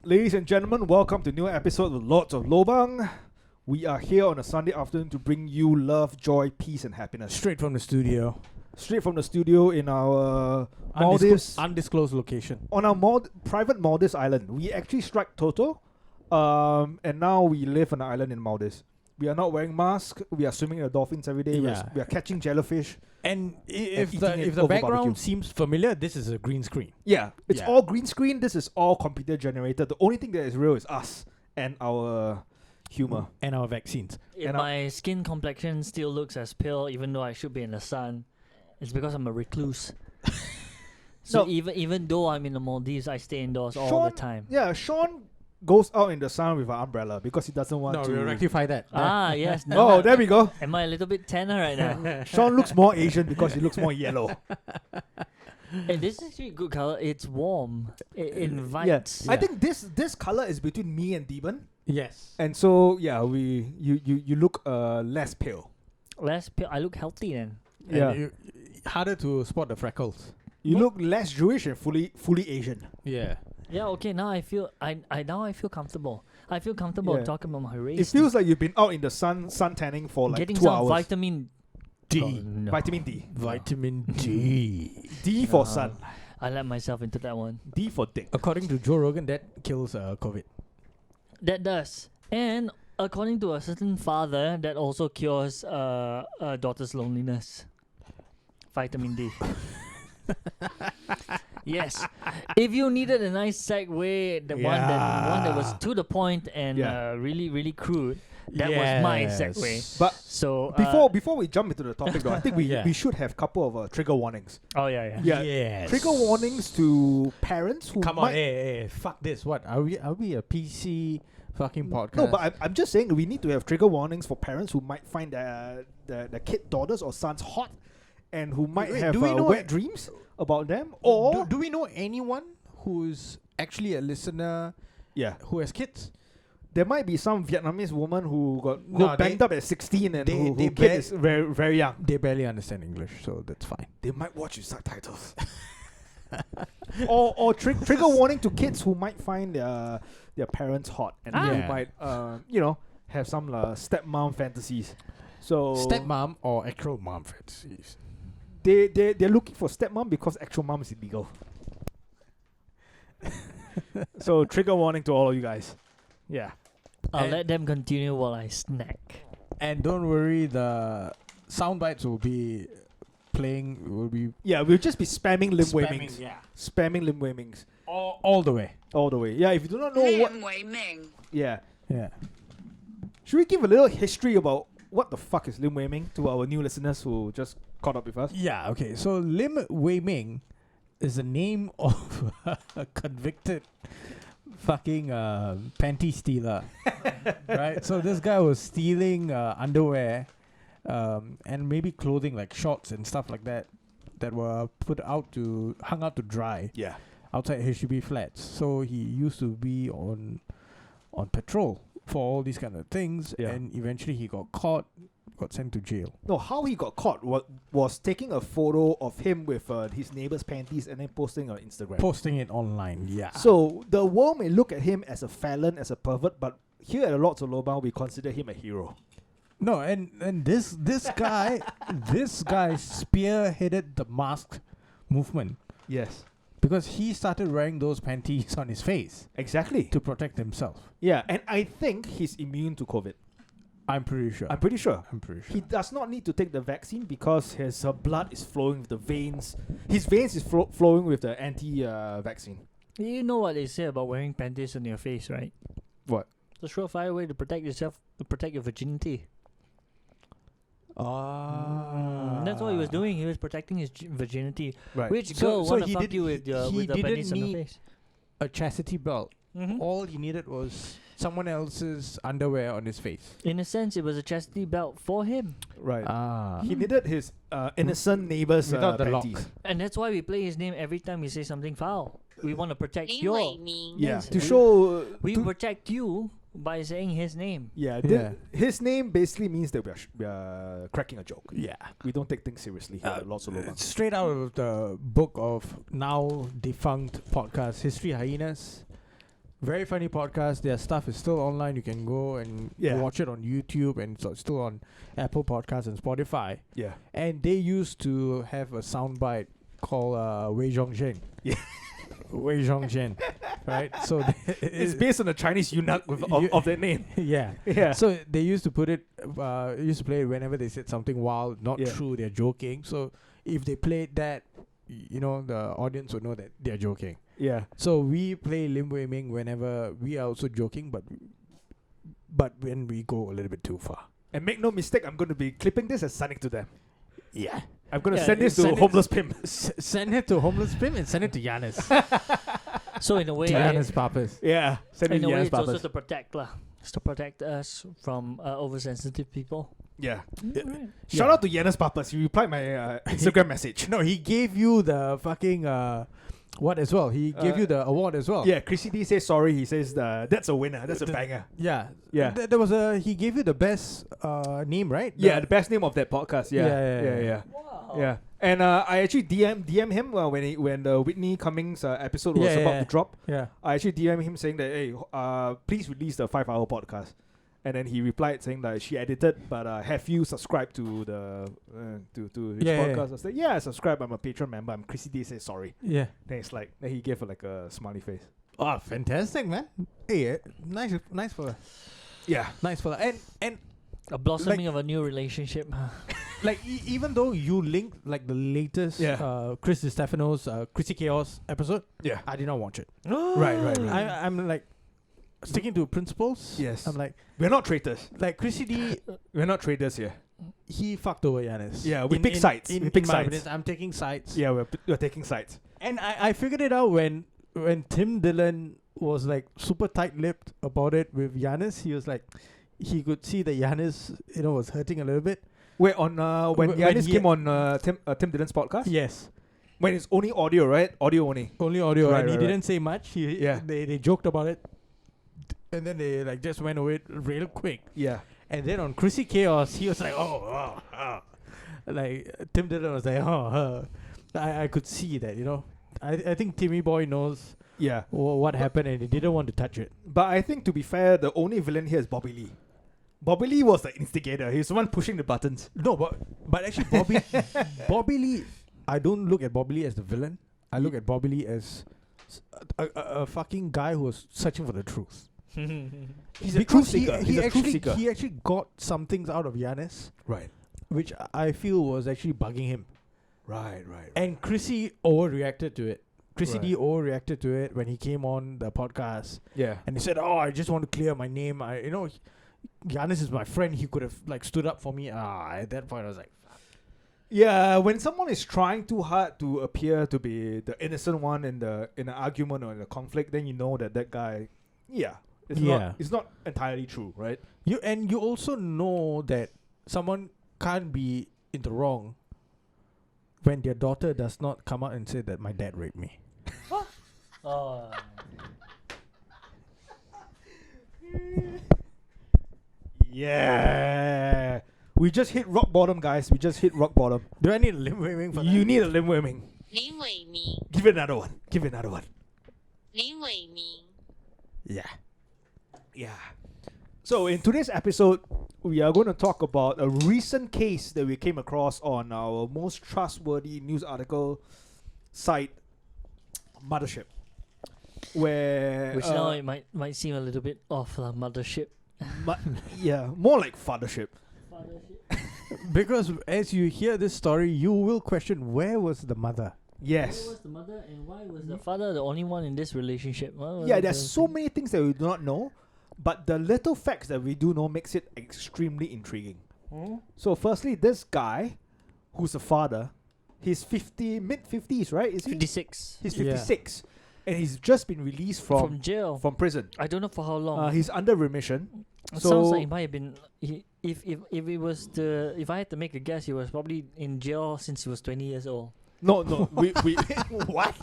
Ladies and gentlemen, welcome to a new episode of Lords of Lobang. We are here on a Sunday afternoon to bring you love, joy, peace, and happiness. Straight from the studio. Straight from the studio in our Maldives. Undisclosed location. On our private Maldives island. We actually struck Toto, and now we live on an island in Maldives. We are not wearing masks. We are swimming in the dolphins every day. Yeah. We are catching jellyfish. And if eating the it background over barbecue. seems familiar, this is a green screen. Yeah, it's Yeah. all green screen. This is all computer generated. The only thing that is real is us and our humor. And our vaccines. If And my skin complexion still looks as pale, even though I should be in the sun, it's because I'm a recluse. So No. even though I'm in the Maldives, I stay indoors all the time. Yeah, Sean goes out in the sun with an umbrella because he doesn't want No, to. we'll rectify that. Yes. Oh, there we go. Am I a little bit tanner right now? Sean looks more Asian because he looks more yellow. And this is actually good color. It's warm. It invites. I think this color is between me and Demon, Yes. and so yeah, you look less pale. Less pale. I look healthy then. And harder to spot the freckles. You look less Jewish and fully Asian. Yeah. Yeah. Okay. Now I feel I feel comfortable. I feel comfortable Yeah. talking about my race. It feels like you've been out in the sun tanning for like getting 2 some hours. vitamin D. Oh, no. Vitamin D. Vitamin D. D for No. sun. I let myself into that one. D for dick. According to Joe Rogan, that kills COVID. That does. And according to a certain father, that also cures a daughter's loneliness. Vitamin D. Yes. If you needed a nice segue, the one that was to the point and really, really crude, that was my segue. But So before we jump into the topic, though, I think we Yeah. we should have a couple of trigger warnings. oh yeah. Yeah. Yes. Trigger warnings to parents who Come might. on, hey, fuck this. What? Are we a PC fucking podcast? No, but I'm just saying we need to have trigger warnings for parents who might find the kid daughters or sons hot, and who might Wait, have do we know wet dreams about them. Or do we know anyone who's actually a listener yeah, who has kids? there might be some Vietnamese woman who got No, banged up at 16 and they who kid ba- is very very young. They barely understand English, so that's fine. They might watch with subtitles. or trigger warning to kids who might find their parents hot and who Yeah. might have some stepmom fantasies. So Stepmom or actual mom fantasies. they're looking for stepmom because actual mom is illegal. So trigger warning to all of you guys. Yeah. I'll And- let them continue while I snack. And don't worry, the sound bites will be playing. Will be Yeah, we'll just be spamming Lim Wei spamming, Mings. yeah, Spamming Lim Wei Mings all the way. all the way. Yeah, if you do not know what LIM WEI MING. yeah. Yeah. Should we give a little history about what the fuck is Lim Wei Ming to our new listeners who just caught up with us? Yeah. Okay. So Lim Wei Ming is the name of a convicted fucking panty stealer, right? So this guy was stealing underwear, and maybe clothing like shorts and stuff like that were hung out to dry Yeah. outside HDB flats. So he used to be on patrol for all these kind of things, Yeah. and eventually he got caught, got sent to jail. No, how he got caught was taking a photo of him with his neighbor's panties and then posting on Instagram. Posting it online, yeah. So the world may look at him as a felon, as a pervert, but here at the Lords of Lobang, we consider him a hero. No, and this guy spearheaded the mask movement Yes. because he started wearing those panties on his face Exactly. to protect himself. Yeah, and I think he's immune to COVID. I'm pretty sure. I'm pretty sure. He He does not need to take the vaccine because his blood is flowing with the veins. His veins is flowing with the anti-vaccine. You know what they say about wearing panties on your face, right? What? It's a surefire way to protect yourself, to protect your virginity. That's what he was doing. He was protecting his virginity. Right. Which So- girl so wanna he fuck did- you with he the didn't panties on the need- face? A chastity belt. Mm-hmm. All he needed was someone else's underwear on his face. In a sense, it was a chastity belt for him, Right. Ah. He needed his innocent neighbor's Without the lock. panties. and that's why we play his name every time we say something foul. We want to protect 因 your. 为明 Yeah. Yes. To show. We to- protect you by saying his name. yeah. Yeah. His name basically means that we are cracking a joke. Yeah. We don't take things seriously here at Lords of Lobang. Straight out of the book of now defunct podcast History Hyenas. Very funny podcast. Their stuff is still online. You can go and watch it on YouTube, and it's still on Apple Podcasts and Spotify. Yeah. And they used to have a soundbite called Wei Zhongzhen. Yeah. Wei Zhongzhen. Right? So It's based on the Chinese eunuch of that name. yeah. Yeah. So they used to put it, used to play it whenever they said something wild, not Yeah. true, they're joking. So if they played that, you know, the audience would know that they're joking. Yeah. So we play Lim Wei Ming whenever we are also joking, but when we go a little bit too far. And make no mistake, I'm going to be clipping this and sending to them. Yeah. I'm going to Yeah, send this to send it- Homeless Pimp. Send it to Homeless Pimp and send it to Yanis. So in a way, to Yanis Papas. Yeah. Send it in to a way, Yanis it's also Papas. to protect lah. It's to protect us from oversensitive people. Yeah. Alright. Shout out to Yanis Papas. He replied my Instagram message. No, he gave you the fucking what as well. He gave you the award as well. Yeah, Chrissy D says sorry. He says that's a winner. That's a banger. Yeah. Yeah. There was he gave you the best name, right? Yeah, the best name of that podcast. Yeah. Yeah. Wow. Yeah. And I actually DM him when the Whitney Cummings episode was about to drop. Yeah. I actually DM him saying that, hey, please release the 5-hour podcast. And then he replied saying that she edited, but have you subscribed to the to his Yeah, podcast? yeah. I was like, yeah, I subscribe. I'm a patron member. I'm Chrissy D says sorry. Yeah. Then it's like, then he gave her like a smiley face. Oh, fantastic, man. Hey, nice fella. Yeah. Nice fella. And A blossoming of a new relationship. like even though you linked like the latest Chris DiStefano's Chrissy Chaos episode, Yeah. I did not watch it. Right. I'm like sticking to principles. Yes. I'm like We're not traitors. Chrissy D, We're not traders here. he fucked over Yanis. Yeah, we pick sides. In, We pick in my sides. opinion, I'm taking sides. Yeah, we're taking sides. And I figured it out when Tim Dillon was like super tight-lipped about it with Yanis. He was like, he could see that Yanis, was hurting a little bit. Wait, on when When Yanis he- came on Tim Dillon's podcast? Yes. When it's only audio, right? Audio only. Only audio, Right, and he right, right. didn't say much. They joked about it, and then they like just went away real quick. Yeah. And then on Chrissy Chaos, he was like, like Tim Dillon was like, I could see that, I think Timmy Boy knows Yeah. what happened, and he didn't want to touch it. But I think, to be fair, the only villain here is Bobby Lee. Bobby Lee was the instigator. He's the one pushing the buttons. No, but actually, Bobby Lee, I don't look at Bobby Lee as the villain. I look at Bobby Lee as a fucking guy who was searching for the truth. He's a truth seeker. He He actually got some things out of Yanis, Right. which I feel was actually bugging him. Right. And Chrissy overreacted to it. Chrissy D Right. overreacted to it when he came on the podcast, Yeah. and he said, "Oh, I just want to clear my name. Giannis is my friend. He could have like stood up for me." At that point, I was like, Yeah, when someone is trying too hard to appear to be the innocent one in an argument or in a conflict, then you know that guy, it's not entirely true, right? you also know that someone can't be in the wrong when their daughter does not come out and say that my dad raped me. Oh. Yeah. We just hit rock bottom, guys. We just hit rock bottom. Do I need a limb waving for You that? need a Lim Wei Ming. 林伟明， Give it another one. Give it another one. 林伟明， Yeah. Yeah. So in today's episode, we are going to talk about a recent case that we came across on our most trustworthy news article site, Mothership, where Which now it might seem a little bit off the mothership. yeah, more like fathership. Because as you hear this story, you will question, where was the mother? Yes. Why was the mother and why was the father the only one in this relationship? Yeah, there's so many things that we do not know, but the little facts that we do know makes it extremely intriguing. So firstly, this guy, who's a father, he's mid-50s, right? Is he? 56 He's Yeah. 56, and he's just been released from jail. from prison. I don't know for how long. He's under remission. It so- sounds like he might have been. If I had to make a guess, he was probably in jail since he was 20 years old. No, we what?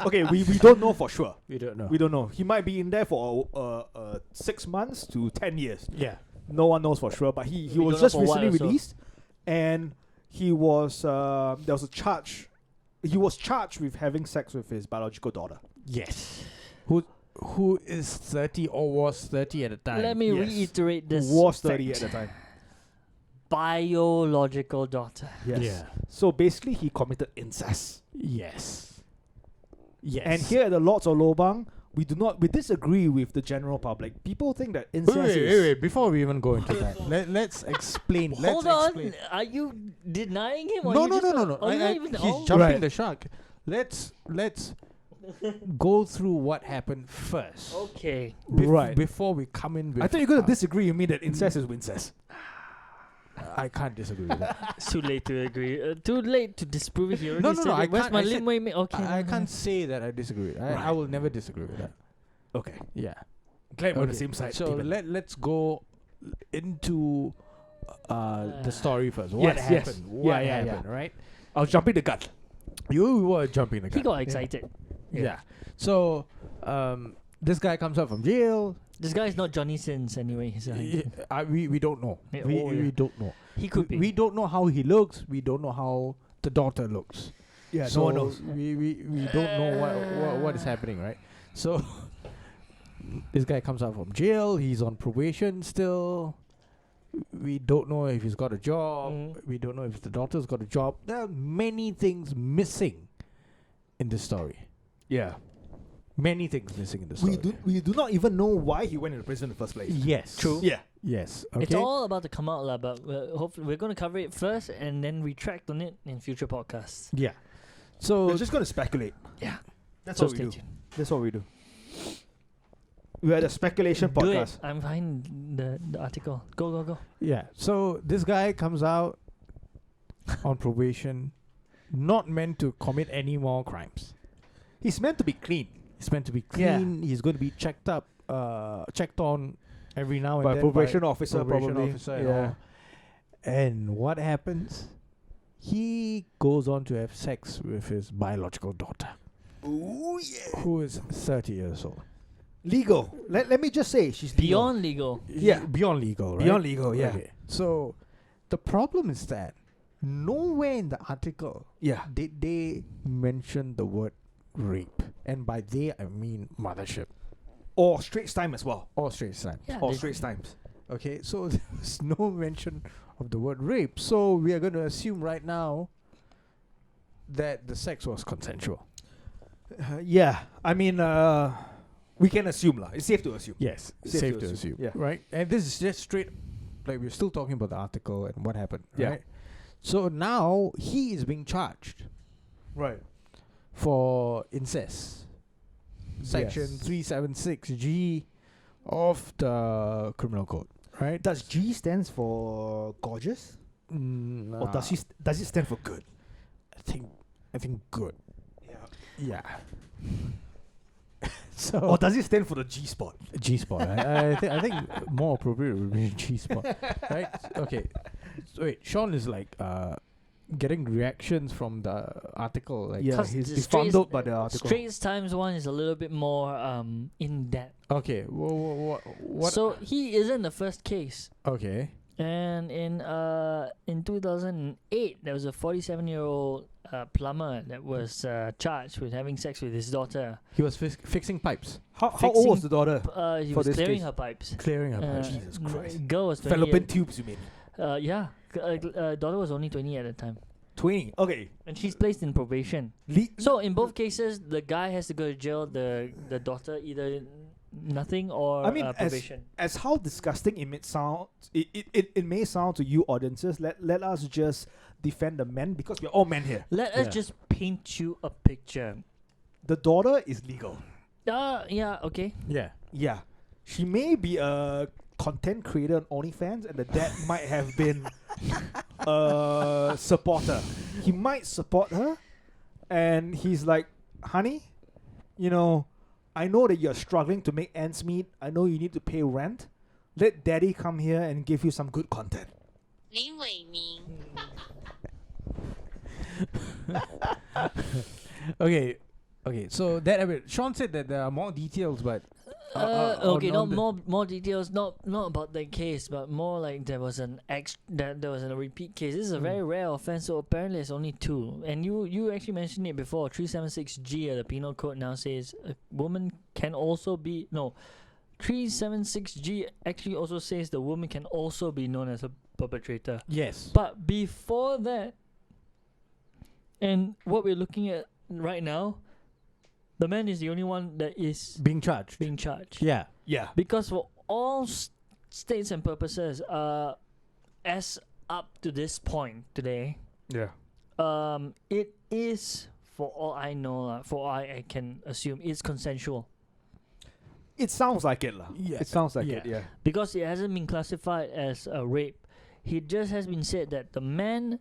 Okay, we don't know for sure. We don't know. We don't know. He might be in there for 6 months to 10 years. Yeah. No one knows for sure. But he We was don't know just for what recently also. released, and he was there was a charge. He was charged with having sex with his biological daughter. Yes. who is 30 or was 30 at the time. Let me Yes. reiterate this. Was 30 fact. at the time. Biological daughter. Yes. Yeah. So basically, he committed incest. Yes. Yes. And here at the Lords of Lobang, we disagree with the general public. People think that incest is. wait. Before we even go into that, let's explain. Hold let's on. Explain. Are you denying him? Or No, you no, just no, no, not- no. Oh, you're not even, He's oh. jumping Right. the shark. Let's go through what happened first. Okay. Right. Before we come in with. I thought you're going to disagree. You mean that incest is incest? I can't disagree with that. It's too late to agree. Too late to disprove it. You already No, said I it. Where's can't- my I said- Lim Wei Ming? Okay. I can't say that I disagree. I will never disagree with that. Okay. Yeah. Glad we're on the Okay. same side. So Stephen. let's go into the story first. What Yes, yes. happened? Yeah, What yeah, yeah. happened? Right? I was jumping the gun. You were jumping the gun. He got excited. Yeah. So this guy comes out from jail. This guy is not Johnny Sins anyway. So We don't know. Yeah, we oh, yeah. we don't know. he could be. We don't know how he looks. We don't know how the daughter looks. Yeah, So no one knows. We don't know what is happening, right? So this guy comes out from jail. He's on probation still. We don't know if he's got a job. Mhm. We don't know if the daughter's got a job. There are many things missing in this story. Yeah. Many things missing in the story. We do not even know why he went into prison in the first place. Yes. True. Yeah. Yes. Okay. It's all about to come out, lah, but hopefully we're going to cover it first and then retract on it in future podcasts. Yeah. So We're just going to speculate. Yeah. That's So what we stay do. tuned. That's what we do. We had a speculation Do it. podcast. I'm behind the article. Go. yeah. So this guy comes out on probation, not meant to commit any more crimes. He's meant to be clean He's meant to be Yeah. clean. He's going to be checked on every now and by then probation officer, probation probably. officer and yeah. all. And what happens? He goes on to have sex with his biological daughter, Ooh, yeah. who is 30 years old. Legal. Let me just say, she's legal. Beyond legal. Yeah. Beyond legal, right? Beyond legal, yeah. Okay. So the problem is that nowhere in the article Yeah. did they mention the word rape. And by they, I mean mothership Or Straits Time as well. or straight time. Yeah, Or they- Straits Times. Okay, so there's no mention of the word rape. So we are going to assume right now that the sex was consensual. Yeah. I mean, we can assume lah. It's safe to assume. Yes, Safe safe, to to assume, assume. yeah. Right? And this is just straight, like we're still talking about the article and what happened. Yeah. Right? So now he is being charged Right. for incest. Section Yes. 376G of the criminal code. Right? Does G stands for gorgeous? Or does does it stand for good? I think good. Yeah. Yeah. So Or does it stand for the G spot? G spot. I think more appropriate would be G spot. Right? Okay. So wait, Sean is like getting reactions from the article. Like Yeah, 'Cause he's the befuddled by the article. Straits Times one is a little bit more in depth. okay. What? So he isn't the first case. Okay. And in 2008, there was a 47-year-old plumber that was charged with having sex with his daughter. He was fixing pipes, How old was Fixing- the daughter? He For was this clearing case. her pipes. clearing her pipes. Jesus Christ. Girl was 20. Fallopian tubes, you mean? Yeah. Daughter was only 20 at the time. 20. Okay. And she's placed in probation. So in both cases, the guy has to go to jail. The daughter either nothing or I mean, probation. as how disgusting it may sound, it may sound to you audiences. Let us just defend the men because we're all men here. Let us Yeah. just paint you a picture. The daughter is legal. Yeah, okay. Yeah. Yeah, she may be a content creator on OnlyFans, and the dad might have been a supporter. He might support her, and he's like, "Honey, you know, I know that you're struggling to make ends meet. I know you need to pay rent. Let daddy come here and give you some good content." 林伟明， Okay. Okay. So that Sean said that there are more details, but Okay, not the- more details. Not about the case, but more like there was a repeat case. This is a very rare offense, so apparently it's only 2. And you actually mentioned it before. 376G of the Penal Code now says a woman can also be 376G actually also says the woman can also be known as a perpetrator. Yes. But before that, and what we're looking at right now, the man is the only one that is Being charged. Yeah. Yeah. because for all states and purposes, as up to this point today, Yeah. it is, for all I know, for all I can assume, it's consensual It sounds like it, lah. Yeah. It sounds like Yeah. it. Yeah. because it hasn't been classified as a rape. It just has been said that the man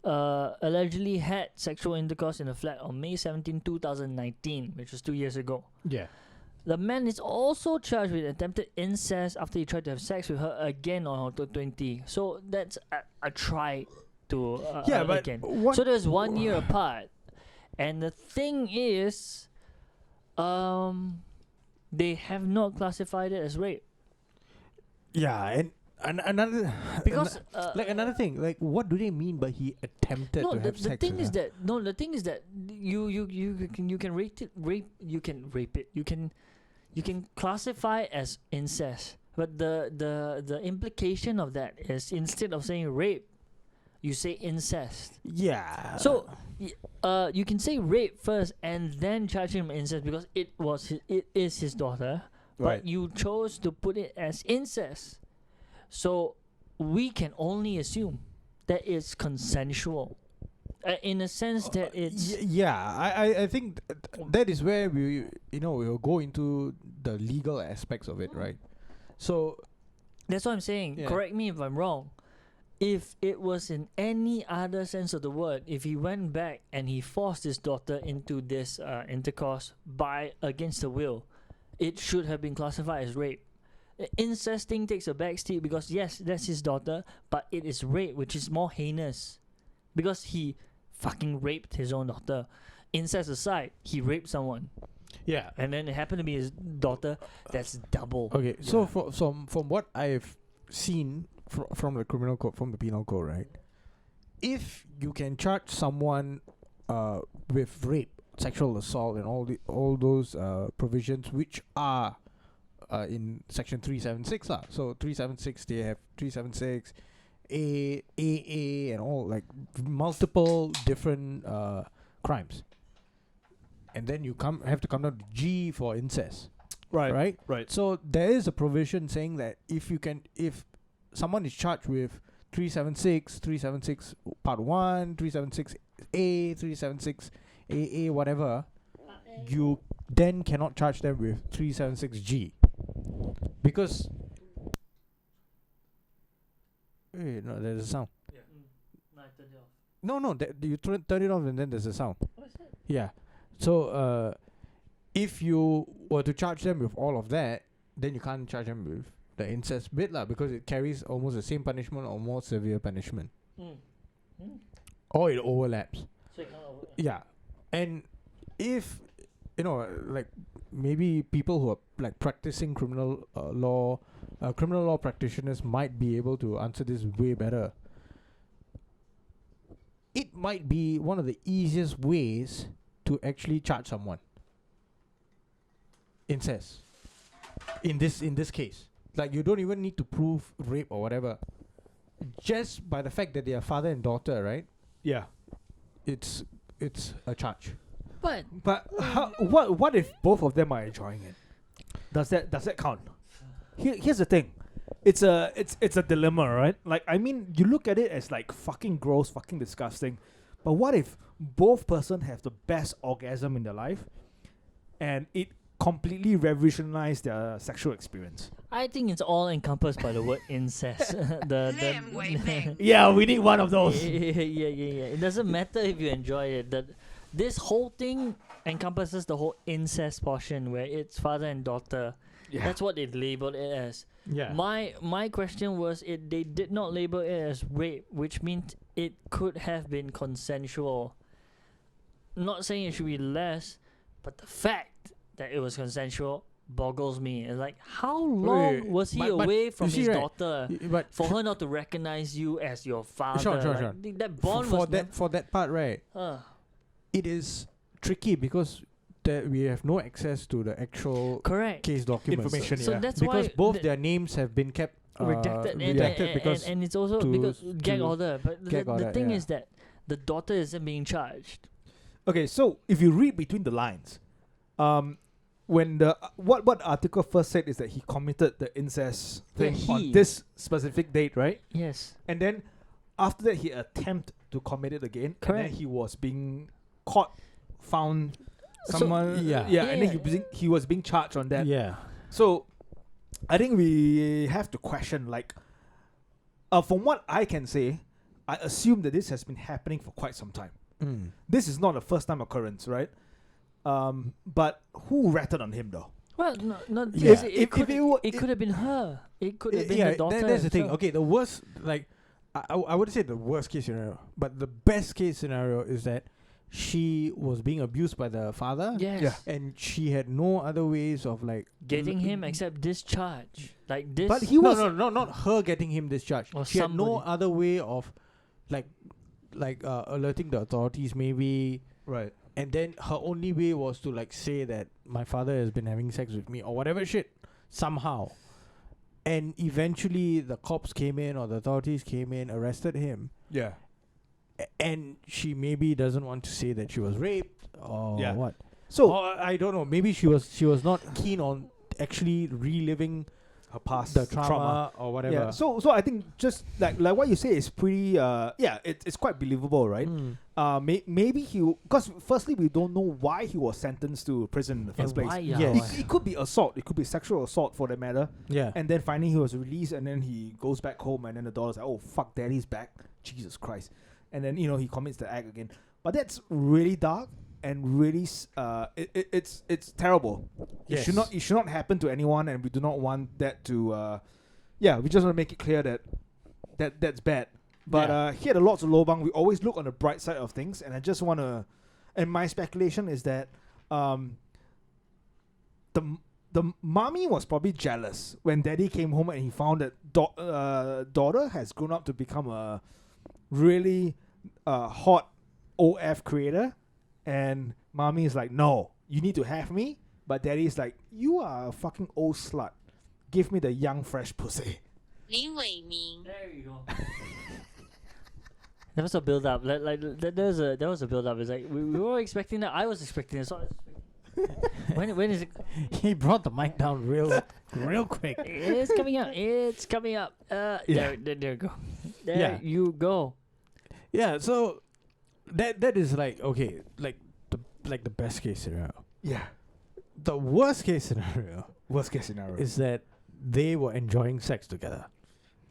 allegedly had sexual intercourse in the flat on May 17, 2019, which was 2 years ago. Yeah. The man is also charged with attempted incest after he tried to have sex with her again on October 20. So that's a try to Yeah, but again. what? So there's 1 year apart. And the thing is, they have not classified it as rape. Yeah, and another Because like another thing, like what do they mean by he attempted no, to the have sex? thing with is her? that the thing is that you can rape it. You can classify as incest. But the implication of that is instead of saying rape, you say incest. Yeah. So you can say rape first and then charge him incest because it is his daughter. Right. But you chose to put it as incest. So we can only assume that it's consensual. In a sense that it's I think that is where we will go into the legal aspects of it, right? So that's what I'm saying. Yeah. Correct me if I'm wrong. If it was in any other sense of the word, if he went back and he forced his daughter into this intercourse by against her will, it should have been classified as rape. Incest thing takes a backseat because yes, that's his daughter, but it is rape, which is more heinous because he fucking raped his own daughter. Incest aside, he raped someone, yeah. and then it happened to be his daughter. That's double. Okay, so from what I've seen from the criminal code, from the penal code, right? If you can charge someone with rape, sexual assault, and all those provisions which are in section 376 lah. So 376 they have 376 A, and all like multiple different crimes. And then you have to come down to G for incest. Right. Right. So there is a provision saying that if someone is charged with 376 part 1, 376 A, 376 AA, whatever, you then cannot charge them with 376 G. Because wait, no, there's a sound. No, you turn it off and then there's a sound. Yeah. So if you were to charge them with all of that, then you can't charge them with the incest bit lah, because it carries almost the same punishment or more severe punishment. Or it overlaps. Yeah. And if like maybe people who are like practicing criminal law practitioners might be able to answer this way better. It might be one of the easiest ways to actually charge someone. Incest. In this case. Like you don't even need to prove rape or whatever. Just by the fact that they are father and daughter, right? Yeah. It's a charge. But What if both of them are enjoying it? Does that count? Here's the thing. It's a dilemma, right? Like, I mean, you look at it as like fucking gross, fucking disgusting. But what if both person have the best orgasm in their life and it completely revolutionized their sexual experience? I think it's all encompassed by the word incest. LIM WEI MING. Yeah, we need one of those. yeah. It doesn't matter if you enjoy it. This whole thing encompasses the whole incest portion where it's father and daughter. Yeah. That's what they labeled it as. Yeah. My question was they did not label it as rape, which means it could have been consensual. Not saying it should be less, but the fact that it was consensual boggles me. It's like, how long Wait, was he but away you from see, his right, daughter But for her not to recognize you as your father? Sure. Like, that bond for was that for that part, right? It is tricky because we have no access to the actual correct. case documents. Information, So yeah. that's Because why both their names have been kept redacted, redacted because and it's also to- because gag to order. But gag the order, thing yeah. is that the daughter isn't being charged. Okay, so if you read between the lines, when the what article first said is that he committed the incest Yeah, thing on he. this specific date, right? Yes. And then after that, he attempted to commit it again, and Correct. then he was being caught, found. So- Someone, Yeah. and then Yeah. he was being charged on that. Yeah. So, I think we have to question, like, from what I can say, I assume that this has been happening for quite some time. This is not a first time occurrence, right? But who ratted on him though? Well, no. Yeah. It could it- have been her. It could have been Yeah, the daughter. that's the thing. herself. Okay, the worst, like, I would say the worst case scenario, but the best case scenario is that she was being abused by the father. Yes. Yeah. And she had no other ways of like Getting him except discharge. Like this. But he was no, not her getting him discharged. Or She had no somebody. other way of like alerting the authorities maybe, right. and then her only way was to like say that my father has been having sex with me or whatever shit somehow. And eventually the cops came in or the authorities came in, arrested him. Yeah. And she maybe doesn't want to say that she was raped or Yeah. what. So Or I don't know. Maybe she was not keen on actually reliving her past the trauma or whatever. Yeah. So I think just like what you say is pretty it's quite believable, right? Maybe because firstly we don't know why he was sentenced to prison in the first And place. why, yeah, Yes. why? It could be assault. It could be sexual assault for that matter. Yeah. And then finally he was released, and then he goes back home, and then the daughter's like, "Oh fuck, daddy's back! Jesus Christ!" And then he commits the act again. But that's really dark and really it's terrible. Yes. It should not happen to anyone, and we do not want that to. We just want to make it clear that's bad. But here at the Lords of Lobang, we always look on the bright side of things, and I just want to. And my speculation is that the mommy was probably jealous when daddy came home and he found that daughter has grown up to become a really hot OF creator, and mommy is like, no, you need to have me, but daddy's like, you are a fucking old slut, give me the young fresh pussy. LIM WEI MING. There you go. There was a build up. There was a build up. It's like we were expecting that. I was expecting it. So I was expecting when is it? He brought the mic down real quick. It's coming up. It's coming up. There you go. There Yeah. you go. Yeah, so that is like okay, like the best case scenario. Yeah. The worst case scenario Worst case scenario. is that they were enjoying sex together.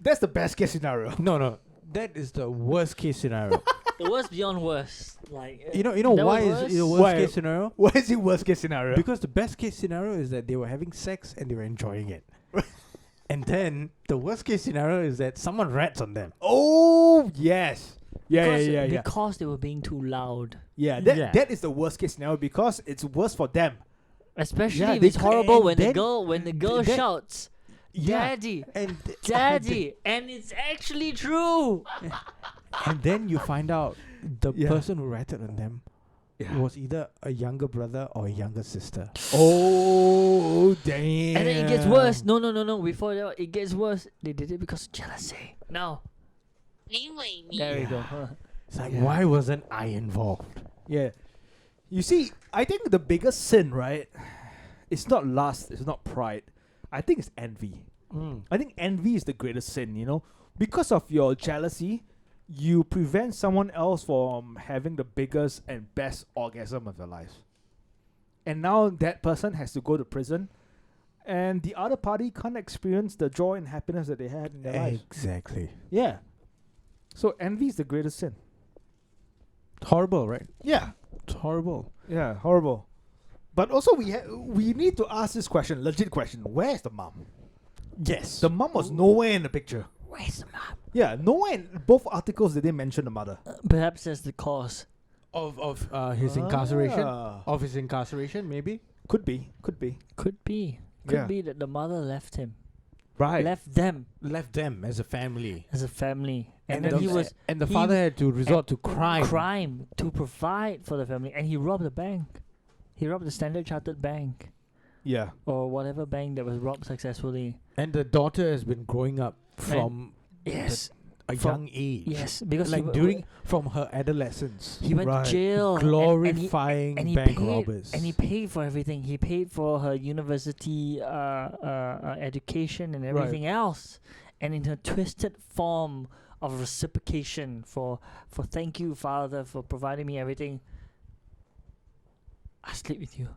That's the best case scenario. No, that is the worst case scenario. The worst beyond worst. Like you know that why was is it the worse? worst Why? case scenario? What is the worst case scenario? Because the best case scenario is that they were having sex and they were enjoying it. And then the worst case scenario is that someone rats on them. Oh yes. Yeah. Because they were being too loud. Yeah, Yeah. that is the worst case scenario because it's worse for them. Especially Yeah, if they it's horrible and when then- the girl then- shouts, "Daddy, And Daddy," and it's actually true. and then you find out the Yeah. person who ratted on them was either a younger brother or a younger sister. Oh damn! And then it gets worse. No. Before that, it gets worse. They did it because of jealousy. Now, LIM WEI MING. there you go. It's like, why wasn't I involved? Yeah. You see, I think the biggest sin, right? It's not lust. It's not pride. I think it's envy. I think envy is the greatest sin. Because of your jealousy, you prevent someone else from having the biggest and best orgasm of their life. And now that person has to go to prison, and the other party can't experience the joy and happiness that they had in their lives. Exactly. Yeah. So envy is the greatest sin. Horrible, right? Yeah. It's horrible. Yeah, horrible. But also we need to ask this question, legit question. Where's the mom? Yes. The mom was nowhere in the picture. Where's the mom? Yeah, nowhere in both articles did they mention the mother. Perhaps that's the cause. of his incarceration. Ah. Of his incarceration, maybe. Could be. Could be. Could be that the mother left him, Right. left them Left them as a family. as a family, and, And then the- he was And the he- father had to resort to crime. crime to provide for the family, and he robbed the bank. He robbed the Standard Chartered Bank Yeah. or whatever bank that was robbed successfully. And the daughter has been growing up from Yes, a From- young age. yes, because Like from her adolescence. he went Right. to jail, Glorifying and he bank paid, robbers. and he paid for everything. He paid for her university education and everything else, and in a twisted form of reciprocation for thank you, Father, for providing me everything. I sleep with you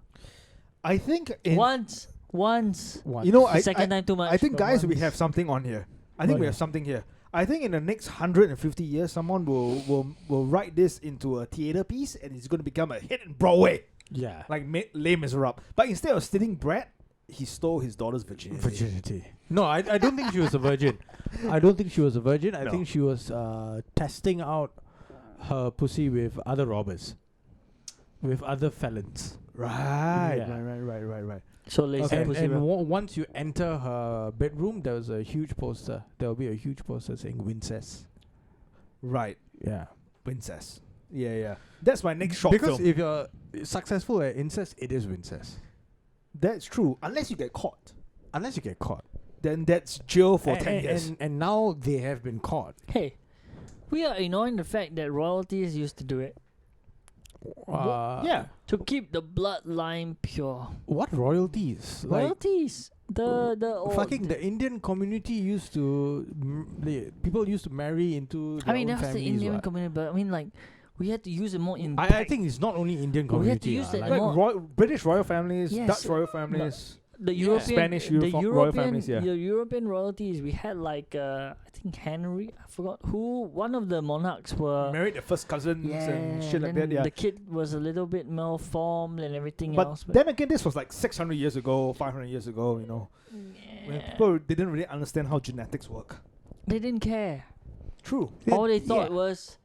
I think in once. What? you know I Second time too much. I think but guys we once. have something on here. I think What we is- have something here. I think in the next 150 years someone will write this into a theater piece and it's going to become a hit in Broadway Yeah. like Les Miserables. But instead of stealing bread, he stole his daughter's virginity. Virginity. No, I don't think she was a virgin. I don't think she was a virgin. I No. think she was testing out her pussy with other robbers, with other felons. Right, Yeah. right. So lazy And, pussy. bro. once you enter her bedroom, there was a huge poster. There will be a huge poster saying Wincest. Right. Yeah. Princess. Yeah. That's my next short Because film. if you're successful at incest, it is Wincest. That's true. Unless you get caught. Unless you get caught. Then that's jail for 10 and, years. and now they have been caught. Hey, we are ignoring the fact that royalties used to do it Yeah. to keep the bloodline pure. What royalties? Like Royalties. The old, fucking the Indian community used to people used to marry into their I mean, own that's the families. Indian what. community, but I mean, like, we had to use it more in. I think it's not only Indian We have to community. use that like, more- British royal families, Yes. Dutch royal families. the Yeah. European, Spanish the royal European, families, yeah. the European royalties. We had like I think Henry. I forgot who. One of the monarchs were. Married their first cousins Yeah, and shit like then that. Yeah. the kid was a little bit malformed and everything But else. then again, this was like 600 years ago, 500 years ago, you know. When yeah, people didn't really understand how genetics work. they didn't care. True. All they thought yeah. was,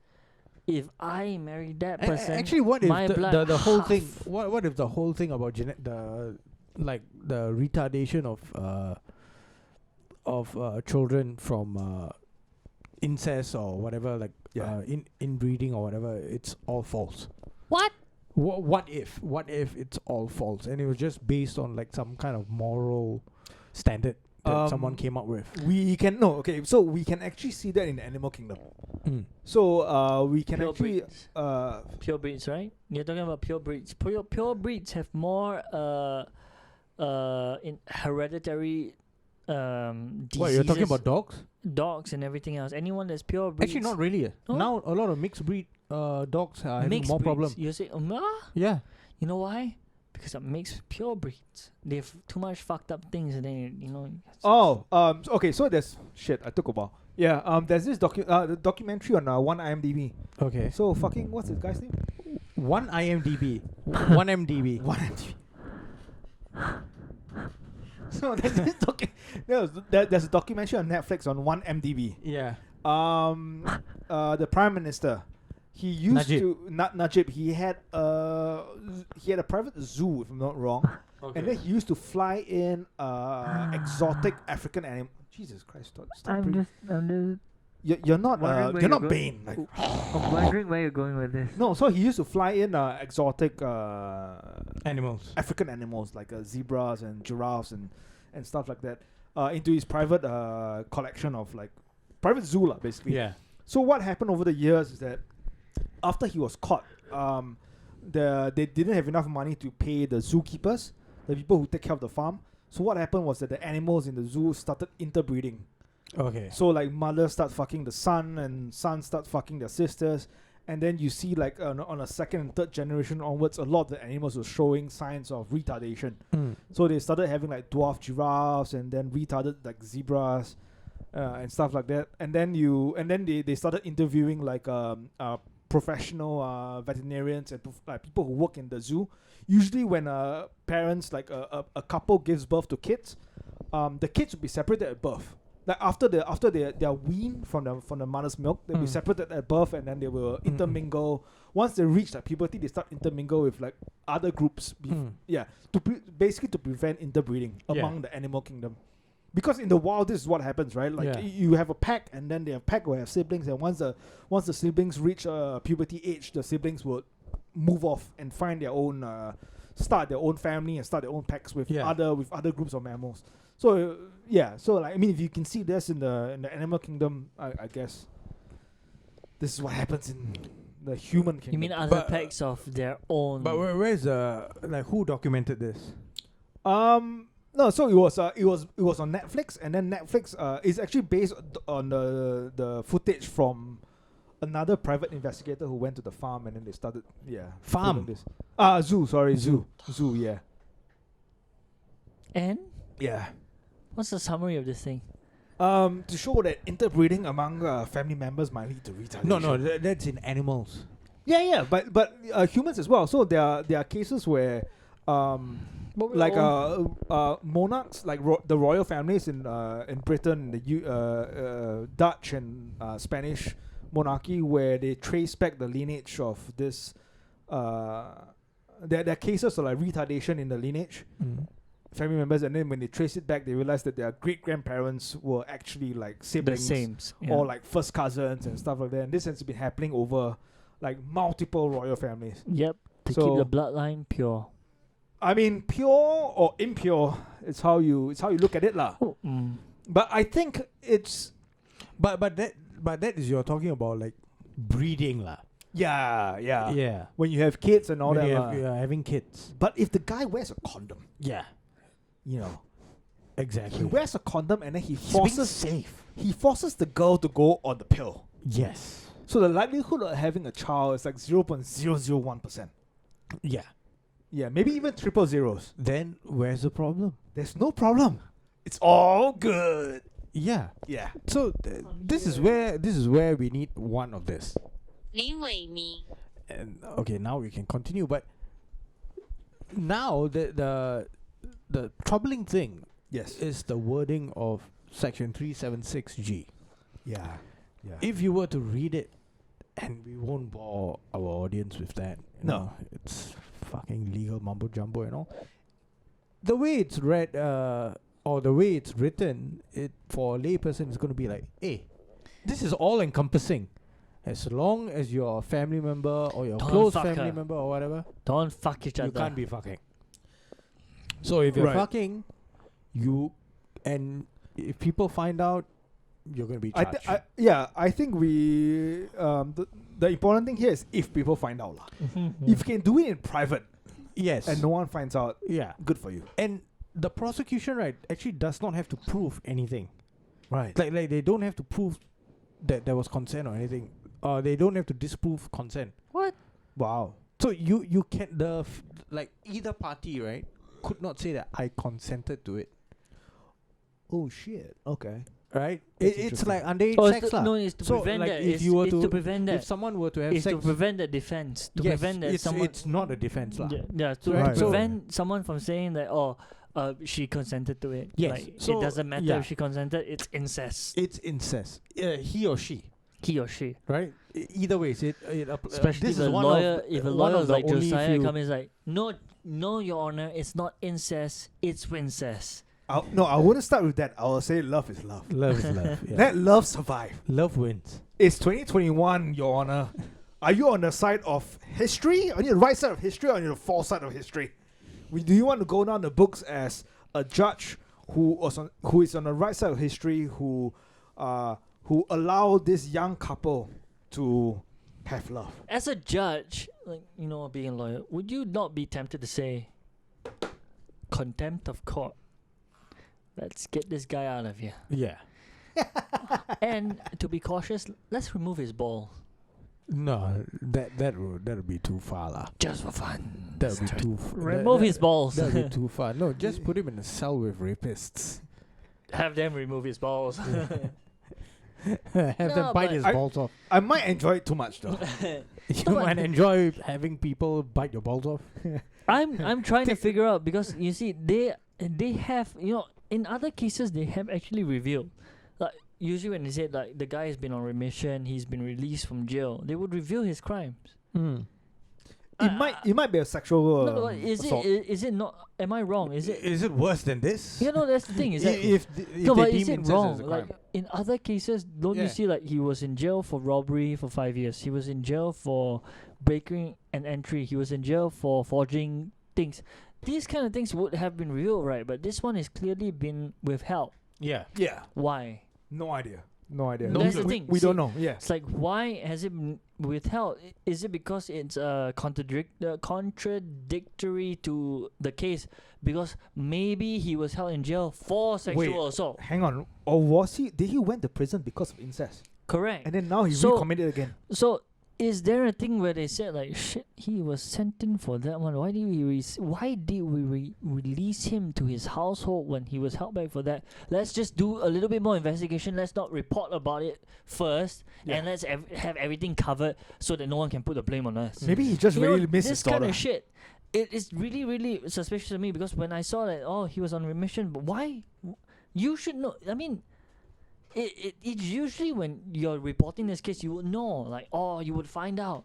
if I marry that person, Actually, what if my blood the whole thing? half. What if the whole thing about the retardation of children from incest or whatever, like Yeah. inbreeding or whatever? It's all false. What? What if it's all false and it was just based on like some kind of moral standard that someone came up with? So we can actually see that in the animal kingdom. So we can Pure actually breeds. uh Pure breeds, right? You're talking about pure breeds. Pure breeds have more in hereditary diseases. What, you're talking about dogs? dogs and everything else. Anyone that's pure breeds. Actually, not really. No? Now a lot of mixed breed dogs are having mixed more breeds. problem. You say, Yeah. you know why? Because of mixed pure breeds. They have too much fucked up things, and then okay, so there's shit, I took a while. Yeah, there's this the documentary on one IMDb. Okay. So fucking what's this guy's name? One IMDb. One MDB. One IMDb. So there's this there's a documentary on Netflix on one MDB. Yeah. The Prime Minister, he used Najib. to Najib. He had a private zoo, if I'm not wrong, Okay. and then he used to fly in exotic African animals. Jesus Christ! Stop breathing. You're not wondering where you're not you're Bane. Like, I'm wondering where you're going with this. no, so he used to fly in exotic Animals. African animals like zebras and giraffes and stuff like that into his private collection of like private zoo lah, basically. Yeah. So what happened over the years is that after he was caught, they didn't have enough money to pay the zookeepers, the people who take care of the farm. So what happened was that the animals in the zoo started interbreeding. Okay. So like mothers start fucking the son and sons start fucking their sisters. And then you see like on a second and third generation onwards, a lot of the animals were showing signs of retardation. So they started having like dwarf giraffes and then retarded like zebras and stuff like that. And then they started interviewing like professional veterinarians and like people who work in the zoo. Usually when parents like a couple gives birth to kids, the kids will be separated at birth. like after they are weaned from the mother's milk, they'll be separated at birth, and then they will intermingle. Once they reach like puberty, they start intermingle with like other groups. Basically to prevent interbreeding among the animal kingdom. Because in the wild, this is what happens, right? Like you have a pack, and then the pack will have siblings, and once the siblings reach puberty age, the siblings will move off and find their own, start their own family and start their own packs with other groups of mammals. So so like I mean, if you can see this in the animal kingdom, I guess this is what happens in the human kingdom. You mean other packs of their own? But where's like who documented this? No, so it was on Netflix, and then Netflix is actually based on the footage from another private investigator who went to the farm, and then they started Farm? this. Zoo, yeah. And Yeah. what's the summary of this thing? To show that interbreeding among family members might lead to retardation. No, that's in animals. Yeah, but humans as well. So there are cases where like monarchs, like the royal families in Britain, the Dutch and Spanish monarchy, where they trace back the lineage of this. There are cases of like retardation in the lineage. Family members, and then when they trace it back, they realize that their great grandparents were actually like siblings, The same, or like first cousins and stuff like that. And this has been happening over like multiple royal families. Yep, to So- keep the bloodline pure. I mean, pure or impure, it's how you look at it, lah. But I think it's But that is you're talking about like breeding lah. yeah. When you have kids and all When that, you lah. have, having kids. But if the guy wears a condom, Yeah, you know, exactly. he wears a condom and then he He's being forces safe. he forces the girl to go on the pill. Yes. So the likelihood of having a child is like 0.001%. Yeah. Yeah, maybe even triple zeros. Then where's the problem? There's no problem. It's all good. Yeah. Yeah. So this is where we need one of this. 林伟明， And okay, now we can continue. But now the troubling thing Yes. is the wording of Section 376G. Yeah. Yeah. If you were to read it, and we won't bore our audience with that. You No. know, it's fucking legal mumbo jumbo and all. The way it's read, or the way it's written, it for a layperson is going to be like, hey, this is all encompassing. As long as you're a family member or your Don't close fuck family her. member or whatever, Don't fuck each you other. can't be fucking. So if you're Right. fucking, and if people find out, you're going to be charged. I think we the important thing here is if people find out lah. Mm-hmm. If you can do it in private yes. and no one finds out, Yeah. good for you. And the prosecution, right, actually does not have to prove anything. Right. Like they don't have to prove that there was consent or anything. They don't have to disprove consent. What? Wow. So you can like either party, right, could not say that I consented to it. Oh shit. Okay. Right? That's It's interesting. like underage Oh, sex lah. no, it's to So, prevent like, that. if It's, you were it's to- to prevent that. If someone were to have It's sex, to prevent that defense. To yes, prevent that someone. it's not a defense lah. Yeah, to Right. So- prevent someone from saying that, she consented to it. Yes. Like, So, it doesn't matter yeah. if she consented. It's incest. It's incest. He or she, He or she. right? Either ways, Especially this if is a one lawyer, of if a one lawyer of is the like only Josiah few- comes like, no, Your Honor, it's not incest, it's wincest. I wouldn't start with that. I will say love is love. Love is love. Yeah. Let love survive. Love wins. It's 2021, Your Honor. Are you on the side of history? Are you on the right side of history or on the false side of history? Do you want to go down the books as a judge who is on the right side of history, who allowed this young couple to have love? As a judge, like, being a lawyer, would you not be tempted to say, contempt of court? Let's get this guy out of here. Yeah. And to be cautious, let's remove his ball. No, that would be too far lah. Just for fun. That would be too. Remove his balls. That would be too far. No, just put him in a cell with rapists. Have them remove his balls. Have No, them bite but- his balls off. I might enjoy it too much though. You but- might enjoy having people bite your balls off. I'm trying to figure out, because you see they have, in other cases they have actually revealed, usually when they say like the guy has been on remission, he's been released from jail, they would reveal his crimes. Mm. It might be a sexual No, is assault. is it not? Am I wrong? Is it? Is it worse than this? You know, that's the thing. Is that if no, they but deem is it incest wrong? as a Like crime. in other cases, don't you Yeah. see like he was in jail for robbery for 5 years. He was in jail for breaking an entry. He was in jail for forging things. These kind of things would have been revealed, right? But this one has clearly been withheld. Yeah. Yeah, Why? no idea. No idea. No That's the clue. thing. We See, don't know. Yeah. It's like, why has it been withheld? Is it because it's contradictory to the case? Because maybe he was held in jail for sexual assault. Hang on. Or was he? Did he went to prison because of incest? Correct. And then now he So- recommitted again. So, is there a thing where they said like, shit, he was sentenced for that one? Why did we release him to his household when he was held back for that? Let's just do a little bit more investigation. Let's not report about it first, and let's have everything covered so that no one can put the blame on us. Maybe he just You know, really missed his this kind daughter. of shit. It is really, really suspicious to me because when I saw that, oh, he was on remission, but why? You should know. I mean, it's usually when you're reporting this case, you would know, like, oh, you would find out.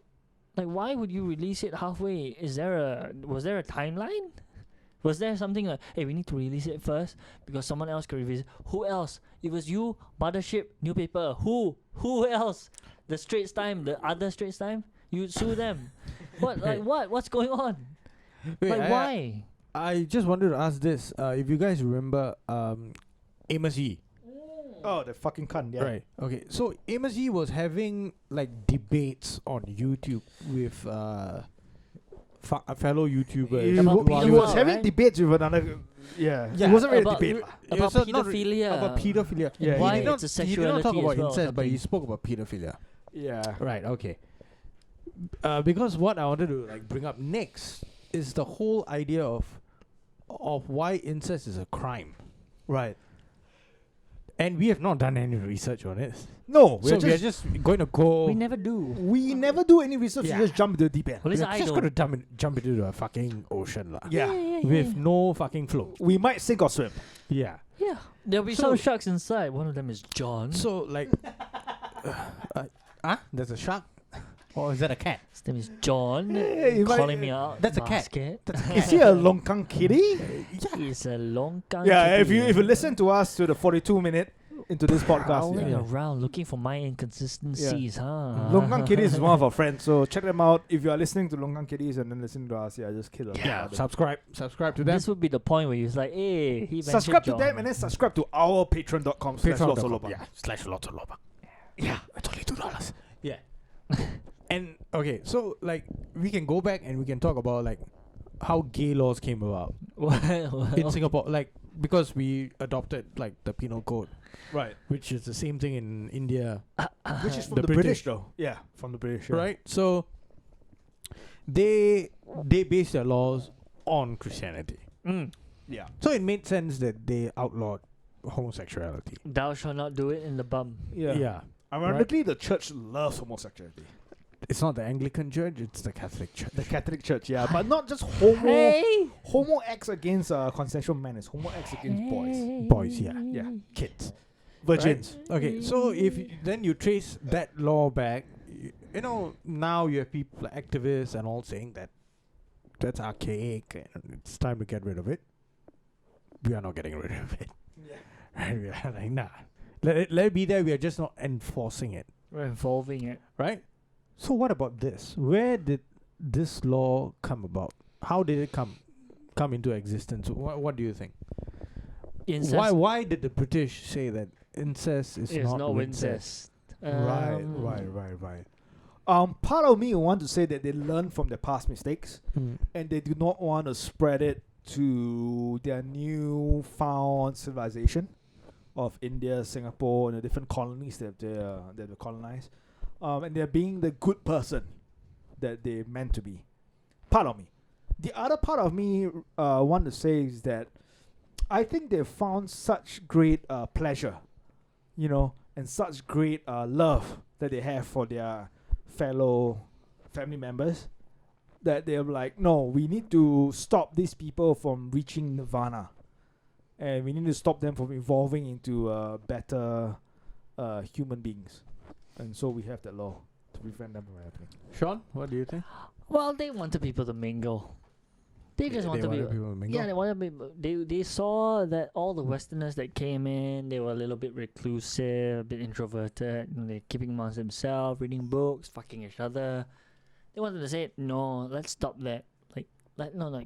Like, why would you release it halfway? Was there a timeline? Was there something like, hey, we need to release it first because someone else could release it? Who else? It was you, Mothership, newspaper. Who else? The Straits Time, the other Straits Time? You'd sue them. What? Like, what? What's going on? Wait, Like, why? I just wanted to ask this. If you guys remember Amos Yee. Oh, the fucking cunt. Yeah. Right. Okay. So Amos Yee was having like debates on YouTube with fellow YouTubers. He, About he pedophile, was having right? debates with another. Yeah. Yeah. It wasn't really a About- debate. lah. It About was not pedophilia. About pedophilia. Yeah, why he did not, it's a he did not talk sexuality about as well, incest, but he something. spoke about pedophilia. Yeah. Right. Okay. Because what I wanted to like bring up next is the whole idea of why incest is a crime, Right. and we have not done any research on it. No, So we are just going to go. We never do. we never do any research. Yeah. We just jump into the deep end. Well, at least we're I just don't. going to jump into the fucking ocean, lah. Yeah. With no fucking flow. We might sink or swim. Yeah. Yeah. There'll be So- some sharks inside. One of them is John. So like, there's a shark, or is that a cat? His name is John. Hey, you might- calling me out. That's a cat. basket. Is he a longkang kitty? He's a long gun. Yeah. If you listen to us to the 42-minute into this podcast, Prowling yeah. around looking for my inconsistencies, huh? Longkang Kitties is one of our friends, so check them out. If you are listening to Longkang Kitties and then listening to us, just kill them. Yeah. Subscribe to them. This would be the point where he's like, hey, he mentioned Subscribe to John. them and then subscribe to our patreon.com/Lords of Lobang. Yeah. /Lords of Lobang. Yeah. It's only $2. Yeah. And okay, so like we can go back and we can talk about like how gay laws came about in Singapore, like because we adopted like the penal code, Right. which is the same thing in India, Which is from The the British, British. though. Yeah, from the British. Yeah. right? So they base their laws on Christianity, Yeah. so it made sense that they outlawed homosexuality. Thou shalt not do it in the bum. Yeah. Ironically, the church loves homosexuality. It's not the Anglican Church; it's the Catholic Church. The Catholic Church, yeah, but not just homo. Hey! Homo acts against consensual men. It's homo acts against boys, Boys, yeah. Yeah. Kids. virgins. Okay, so if then you trace that law back, you know, now you have people like activists and all saying that that's archaic and it's time to get rid of it. We are not getting rid of it. Yeah. Right? We are like, nah. Let it be there. We are just not enforcing it. We're involving it. Right? So what about this? Where did this law come about? How did it come into existence? What do you think? Incest Why did the British say that incest is is not not incest? incest. Right. Part of me want to say that they learn from their past mistakes and they do not want to spread it to their newfound civilization of India, Singapore, and the different colonies that they colonized. And they're being the good person that they meant to be. Part of me. The other part of me want to say is that I think they've found such great pleasure, you know, and such great love that they have for their fellow family members that they're like, no, we need to stop these people from reaching nirvana, and we need to stop them from evolving into a better human beings, and so we have that law to prevent them from happening. Sean, what do you think? Well, they wanted people to mingle. They just wanted wanted people. people to mingle? Yeah, they wanted people. They saw that all the Westerners that came in, they were a little bit reclusive, a bit introverted. They're keeping amongst themselves, reading books, fucking each other. They wanted to say, no, let's stop that.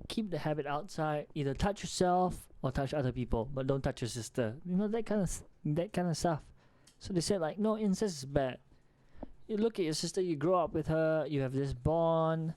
Keep the habit outside. Either touch yourself or touch other people, but don't touch your sister. That kind of stuff. So they said like, no, incest is bad. You look at your sister, you grow up with her, you have this bond.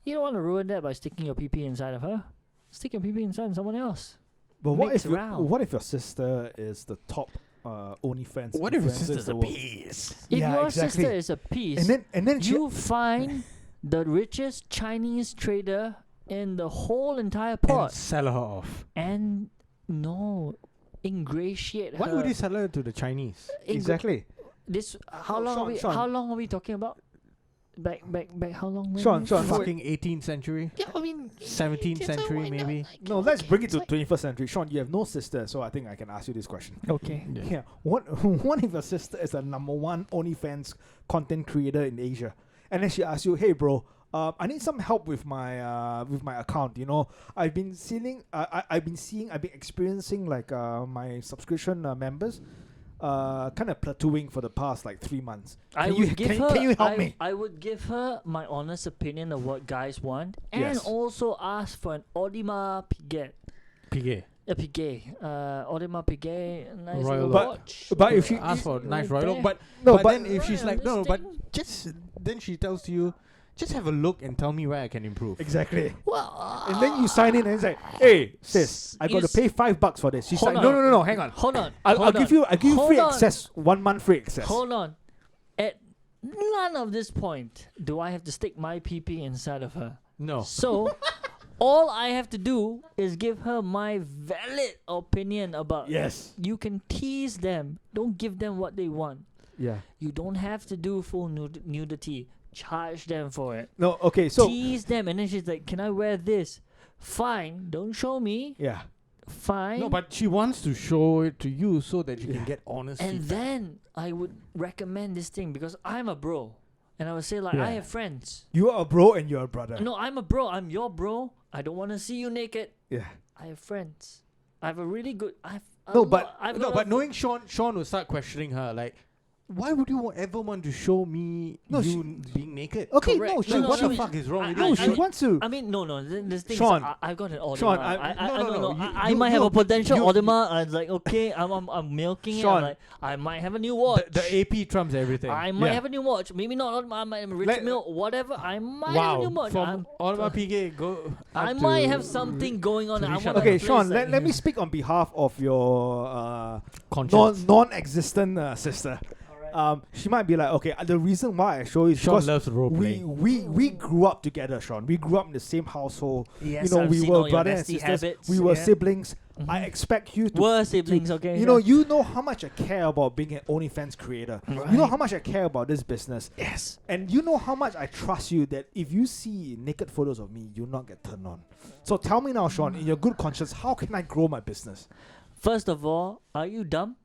You don't want to ruin that by sticking your pee inside of her. Stick your pee inside of someone else. But Mix around. what if your sister is the top OnlyFans? What if your influencer in sister's the a world? piece? If Yeah, your exactly. sister is a piece, And then you find the richest Chinese trader in the whole entire And port sell her off. and ingratiate Why her. would you sell her to the Chinese? exactly. This how Oh, long Sean, are we? Sean. How long are we talking about? Back. How long? Sean, Fucking 18th century? Yeah, I mean, 17th it's a century, why not? maybe? Like, No, let's bring it to it's 21st century. Sean, you have no sister, so I think I can ask you this question. okay. Yeah. What if your sister is the #1 OnlyFans content creator in Asia, and then she asks you, "Hey, bro, I need some help with my account. I've been experiencing like my subscription members, kind of plateauing for the past like 3 months. Can you help me? I would give her my honest opinion of what guys want, and Yes. also ask for an Audemars Piguet. Piguet. A Piguet. Audemars Piguet. Nice Royal little Oak. watch. But if she Ask for a nice right royal there. but No, but but- then if she's Right, like, I'm no, just but saying. just then she tells you, just have a look and tell me where I can improve. Exactly. Well, And then you sign in and it's like, "Hey, sis, I got to You pay $5 for this." She's hold like, on. "No, hang on. Hold on. I'll hold give on. you free Hold on. access, 1 month free access." Hold on. At none of this point do I have to stick my PP inside of her. No. So, all I have to do is give her my valid opinion about. Yes. You can tease them. Don't give them what they want. Yeah. You don't have to do full nudity. Charge them for it. No. Okay. So Tease them, and then she's like, "Can I wear this?" Fine. Don't show me. yeah. Fine. No, but she wants to show it to you so that you Yeah. can get honest And feedback. then I would recommend this thing because I'm a bro, and I would say like, I Yeah. have friends. You are a bro and you're a brother. No, I'm a bro. I'm your bro. I don't want to see you naked. Yeah. I have friends. I have a really good. No, but- Knowing Sean will start questioning her like, why would you ever want to show me No, you being naked? Okay. Correct. No. No, She no, what no, the no, fuck is wrong with No, you? she wants to. I mean, no. This thing Sean, is, I've got an Audemars. Sean, I no, don't no, know. you- I you- might have a you- potential you- Audemars. I was like, okay, I'm milking it. Sean. I'm like, I might have a new watch. The AP trumps everything. I might Yeah. have a new watch. Maybe not Audemars. I might have a Richard Let- Mille. Whatever. I might have a wow. new watch. From Audemars Piguet, go. I up might to- have something going on. to I Richard want Mille. Okay, Sean. Let me speak on behalf of your Conscience. non-existent sister. She might be like, okay, the reason why I show you is Sean because loves role playing. we grew up together, Sean. We grew up in the same household. Yes, You know, I've we seen were all your brother and nasty sisters. habits. We were Yeah. siblings. Mhm. I expect you to. We're siblings, okay? You know how much I care about being an OnlyFans creator. You know Right. how much I care about this business. Yes. And you know how much I trust you that if you see naked photos of me, you'll not get turned on. So tell me now, Sean, in your good conscience, how can I grow my business? First of all, are you dumb?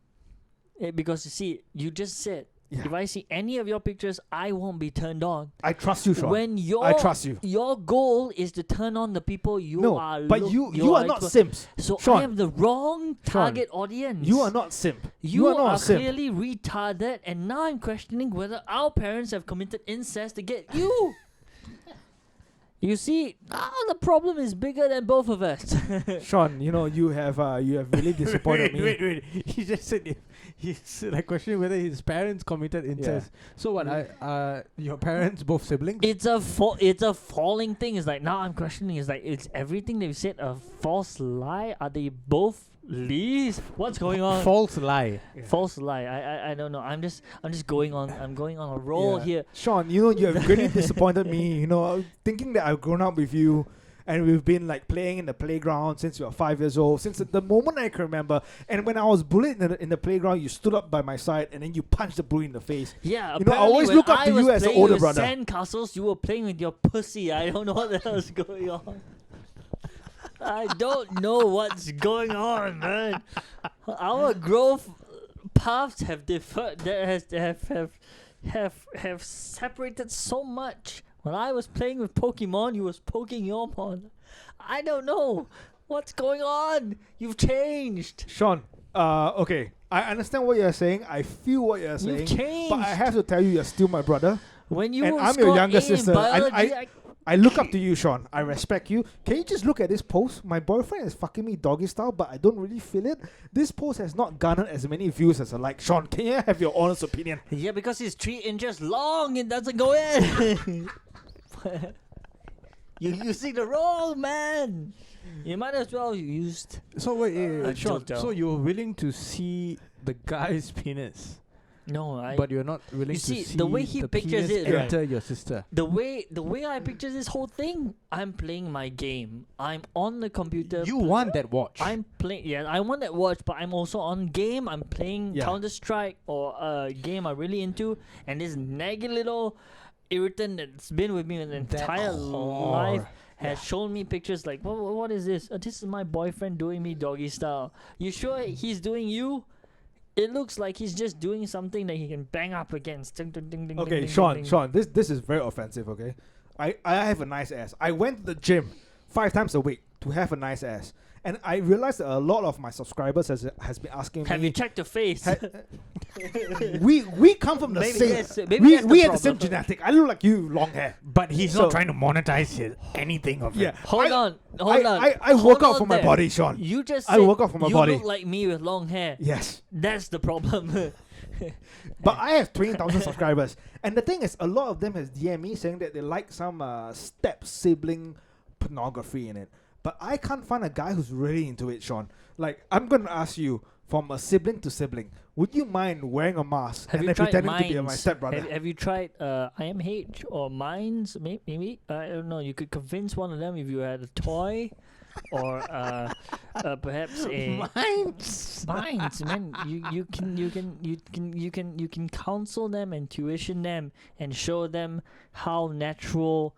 Because you see, you just said, Yeah. if I see any of your pictures, I won't be turned on. I trust you, Sean. When I trust you. your goal is to turn on the people you No, are. but you are not simps. So Sean. I am the wrong Sean. target audience. You are not simp. You are not are a simp. clearly retarded, and now I'm questioning whether our parents have committed incest to get you. You see, now the problem is bigger than both of us. Sean, you have really disappointed me. Wait. He just said he's like questioning whether his parents committed incest. So what? Your parents both siblings? It's a falling thing. It's like now I'm questioning. It's like is everything they've said a false lie? Are they both lies? What's going on? False lie. False lie. I don't know. I'm just going on. I'm going on a roll Yeah. here. Sean, you have really disappointed me. Thinking that I've grown up with you, and we've been like playing in the playground since you were 5 years old, since the moment I can remember. And when I was bullied in the playground, you stood up by my side and then you punched the bully in the face. Yeah, You know, I apparently always when look up I to was you as an playing older with brother. Sandcastles, you were playing with your pussy. I don't know what the hell is going on. I don't know what's going on, man. Our growth paths have differed. That have separated so much. When I was playing with Pokemon, you was poking your mon. I don't know what's going on. You've changed. Sean, okay, I understand what you're saying. I feel what you're saying. You've changed. But I have to tell you, you're still my brother. When you And were I'm your scored younger A in sister. biology, I look up to you, Sean. I respect you. Can you just look at this post? My boyfriend is fucking me doggy style, but I don't really feel it. This post has not garnered as many views as I like. Sean, can you have your honest opinion? yeah, because it's 3 inches long, it doesn't go in. You're using the wrong man. You might as well used. So wait, Sean. Jojo. So you're willing to see the guy's penis, No, but you're not willing to see, see the way he the pictures penis it, right? enter your sister. the way I picture this whole thing, I'm playing my game. I'm on the computer. You want that watch? I'm playing. Yeah, I want that watch, but I'm also on game. I'm playing Yeah. Counter Strike or a game I'm really into, and this naggy little irritant that's been with me the entire life has shown me pictures like, what is this? This is my boyfriend doing me doggy style. You sure he's doing you? It looks like he's just doing something that he can bang up against. Ding, ding, ding, ding, Okay, ding, Sean, ding, ding. Sean, this is very offensive, okay? I have a nice ass. I went to the gym 5 times a week to have a nice ass. And I realized that a lot of my subscribers has been asking Have me. you checked your face? we come from the Maybe same. that's- maybe we that's the we have the same problem. genetic. I look like you, long hair. But he's So- not trying to monetize anything of Yeah. it. Hold on. I Hold work out on for my there. body, Sean. You just I said work out for my you body. look like me with long hair. Yes. That's the problem. But I have 20,000 subscribers. And the thing is, a lot of them has DM me saying that they like some step sibling pornography in it. But I can't find a guy who's really into it, Sean. Like, I'm going to ask you, from a sibling to sibling, would you mind wearing a mask Have and you then tried pretending to be my Minds? stepbrother? Have you tried IMH or Minds? Maybe I don't know. You could convince one of them if you had a toy, or perhaps a Minds. Man, you can counsel them and tuition them and show them how natural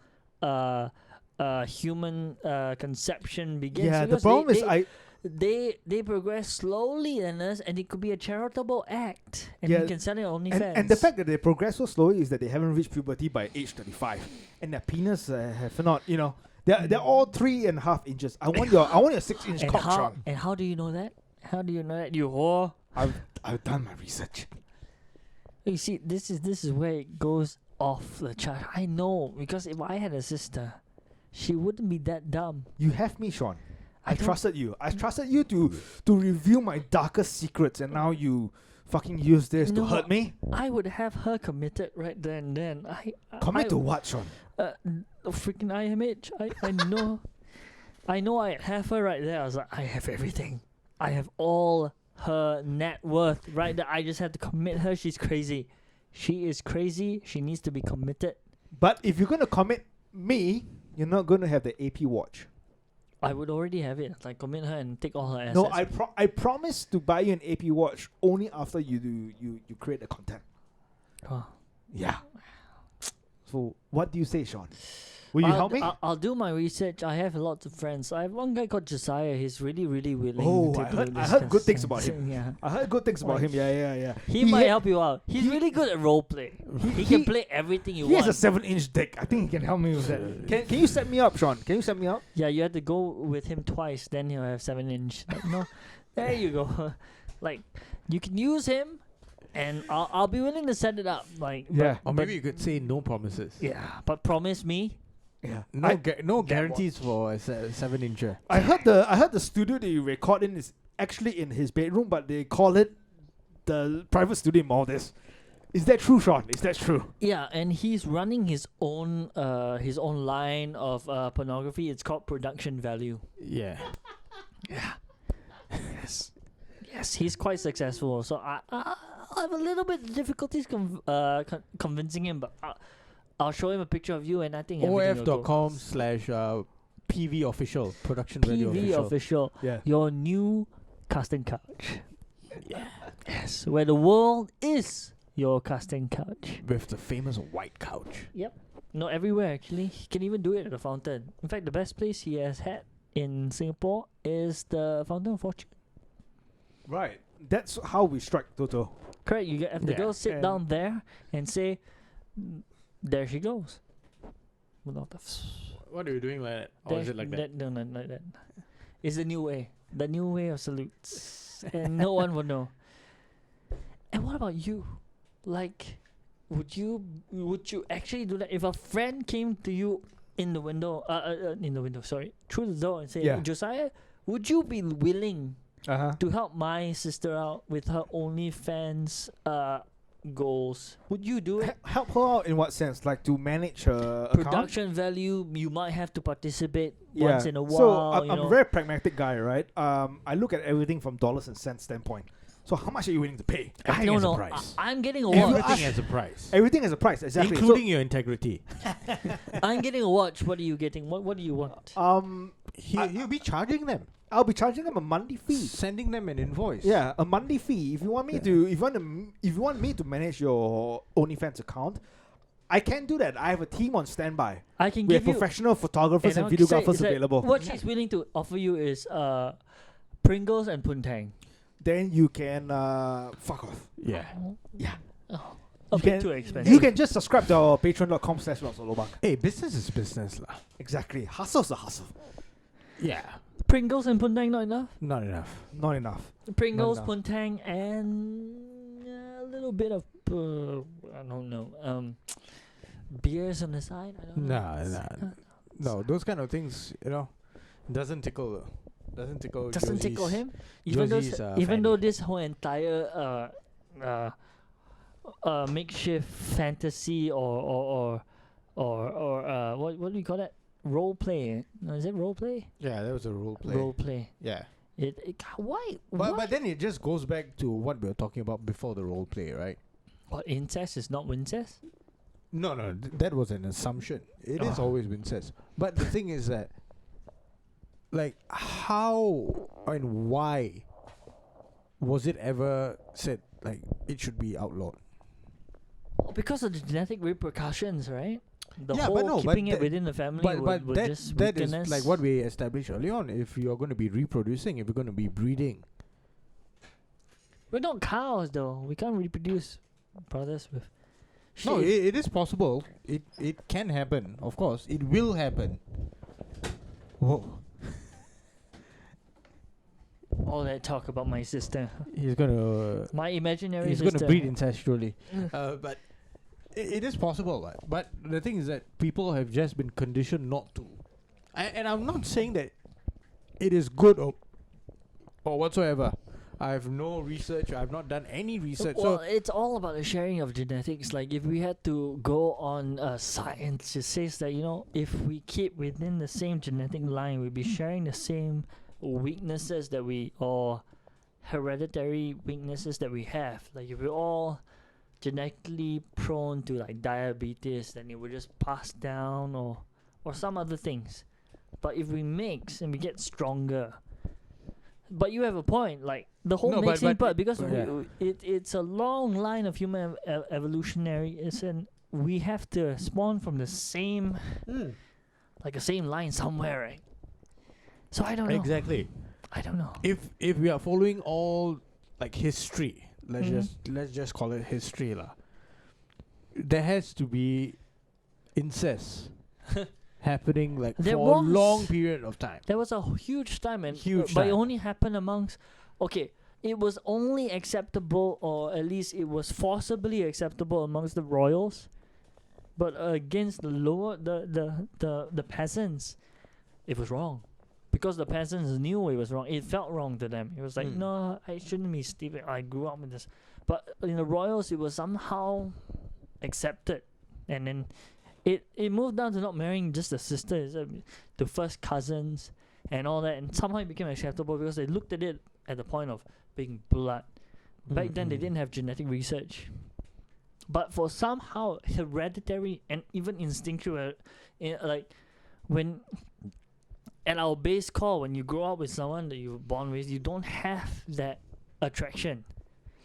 human conception begins. Yeah, the because problem is they progress slowly in us, and it could be a charitable act, and Yeah, you can sell it on OnlyFans. and the fact that they progress so slowly is that they haven't reached puberty by age 35, and their penis have not, they're all 3.5 inches. I want your 6-inch and cock, how Sean. and how do you know that? How do you know that, you whore? I've done my research. You see, this is where it goes off the chart. I know, because if I had a sister, she wouldn't be that dumb. You have me, Sean. I don't- trusted you. I trusted you to reveal my darkest secrets, and now you fucking use this to No, hurt me. I would have her committed right there and then. Commit to what, Sean? Freaking IMH. I know. I know I have her right there. I was like, I have everything. I have all her net worth right there. I just had to commit her. She's crazy. She is crazy. She needs to be committed. But if you're gonna commit me, you're not gonna have the AP watch. I would already have it. Like, commit her and take all her assets. No, I promise to buy you an AP watch only after you create the content. Oh. Yeah. So what do you say, Sean? Will you help me? I'll do my research. I have lots of friends. I have one guy called Josiah. He's really, really willing. Oh, to I do heard this good kind things of about him. Yeah. I heard good things about Like, him. Yeah. He might ha- help you out. He's really good at role play. He can play everything you He want. has a 7-inch dick. I think he can help me with that. Can you set me up, Sean? Can you set me up? Yeah, you have to go with him twice. Then he'll have 7-inch. Like, no, there you go. Like, you can use him, and I'll be willing to set it up. Like, Yeah. Or maybe you could say no promises. yeah, but promise me. Yeah. No guarantees for a 7-incher. I heard the studio that you record in is actually in his bedroom, but they call it the private studio in Maldives. Is that true, Sean? Is that true? Yeah, and he's running his own line of pornography. It's called Production Value. Yeah. Yes, he's quite successful. So I have a little bit of difficulties convincing him, but I'll show him a picture of you, and I think everything will go. OF.com/PV official, production value PV official, Yeah. your new casting couch. Yeah. Yes, where the world is your casting couch. with the famous white couch. No, everywhere actually. He can even do it at the fountain. In fact, the best place he has had in Singapore is the Fountain of Fortune. Right. That's how we strike Toto. Correct. You have the Yeah. girl sit And- down there and say, "There she goes." Without the What are you doing like that? Or is it like that? No, not like that. It's the new way. The new way of salutes, and no one would know. And what about you? Like, would you actually do that if a friend came to you in the window? Sorry, through the door and say, Yeah. Josiah, would you be willing Uh-huh. to help my sister out with her OnlyFans goals? Would you do it? Help her out in what sense? Like to manage her account? Production value, you might have to participate Yeah. once in a while. So you I'm know. a very pragmatic guy, right? I look at everything from dollars and cents standpoint. So how much are you willing to pay? Everything has a no, price. I'm getting a If you watch. Everything ask- has a price. Everything has a price, exactly. Including your integrity. I'm getting a watch. What are you getting? What do you want? So, He'll be charging them. I'll be charging them a monthly fee. Sending them an invoice. Yeah, a monthly fee. If you want me to, if you want me to manage your OnlyFans account, I can do that. I have a team on standby. I can We have give you. professional photographers and I'll say videographers is that available. What she's willing to offer you is Pringles and Puntang. Then you can fuck off. Yeah. Yeah. Oh, You a bit can- too expensive. You can just subscribe to our patreon.com/Lords of Lobang. Hey, business is business lah. Exactly. Hustle's a hustle. Yeah. Pringles and Puntang not enough. Not enough. Not enough. Pringles, enough. Puntang, and a little bit of I don't know beers on the side. I don't know. Nah. No, those kind of things, doesn't tickle. Doesn't tickle. Doesn't tickle Josie's- him, even though Josie's, even though fanny. this whole entire makeshift fantasy or what do you call that, role play? No, is it role play? Yeah, that was a role play. Role play. Yeah. Why? But then it just goes back to what we were talking about before the role play, right? What, incest is not incest? No, that was an assumption. It is always incest. But the thing is that, like, how and why was it ever said, like, it should be outlawed? Because of the genetic repercussions, right? The Yeah, whole but no, but keeping it that- within the family But would that just that weaken is us. like what we established early on. If you're going to be reproducing, if you're going to be breeding, We're not cows, though. We can't reproduce brothers with. no, Shit. it is possible. It can happen. Of course, it will happen. Whoa, All that talk about my sister, he's gonna my imaginary he's sister. gonna breed incestually. But it is possible. Right? But the thing is that people have just been conditioned not to. And I'm not saying that it is good or whatsoever. I have no research. I've not done any research. Well, So it's all about the sharing of genetics. Like, if we had to go on science, it says that, if we keep within the same genetic line, we'll be sharing the same weaknesses or hereditary weaknesses that we have. Like, if we're all genetically prone to like diabetes, then it will just pass down or some other things. But if we mix and we get stronger. But you have a point, like the whole No, but- mixing but- part, because yeah. it's a long line of human evolutionary. We have to spawn from the same, like a same line somewhere, right? So I don't know. exactly. I don't know. If we are following all like history, Mhm. let's just call it history lah. There has to be incest happening like There for a was. long period of time. There was a huge time, and Huge but it time. only happened amongst. Okay, it was only acceptable, or at least it was forcibly acceptable amongst the royals, but against the lower the peasants, it was wrong, because the peasants knew it was wrong. It felt wrong to them. It was like, Mm. no, I shouldn't be stealing. I grew up with this, but in the royals, it was somehow accepted, and then. It moved down to not marrying just the sisters, to first cousins and all that, and somehow it became acceptable because they looked at it at the point of being blood. Back then they didn't have genetic research, but for somehow hereditary and even instinctual, like when at our base core, when you grow up with someone that you were born with, you don't have that attraction.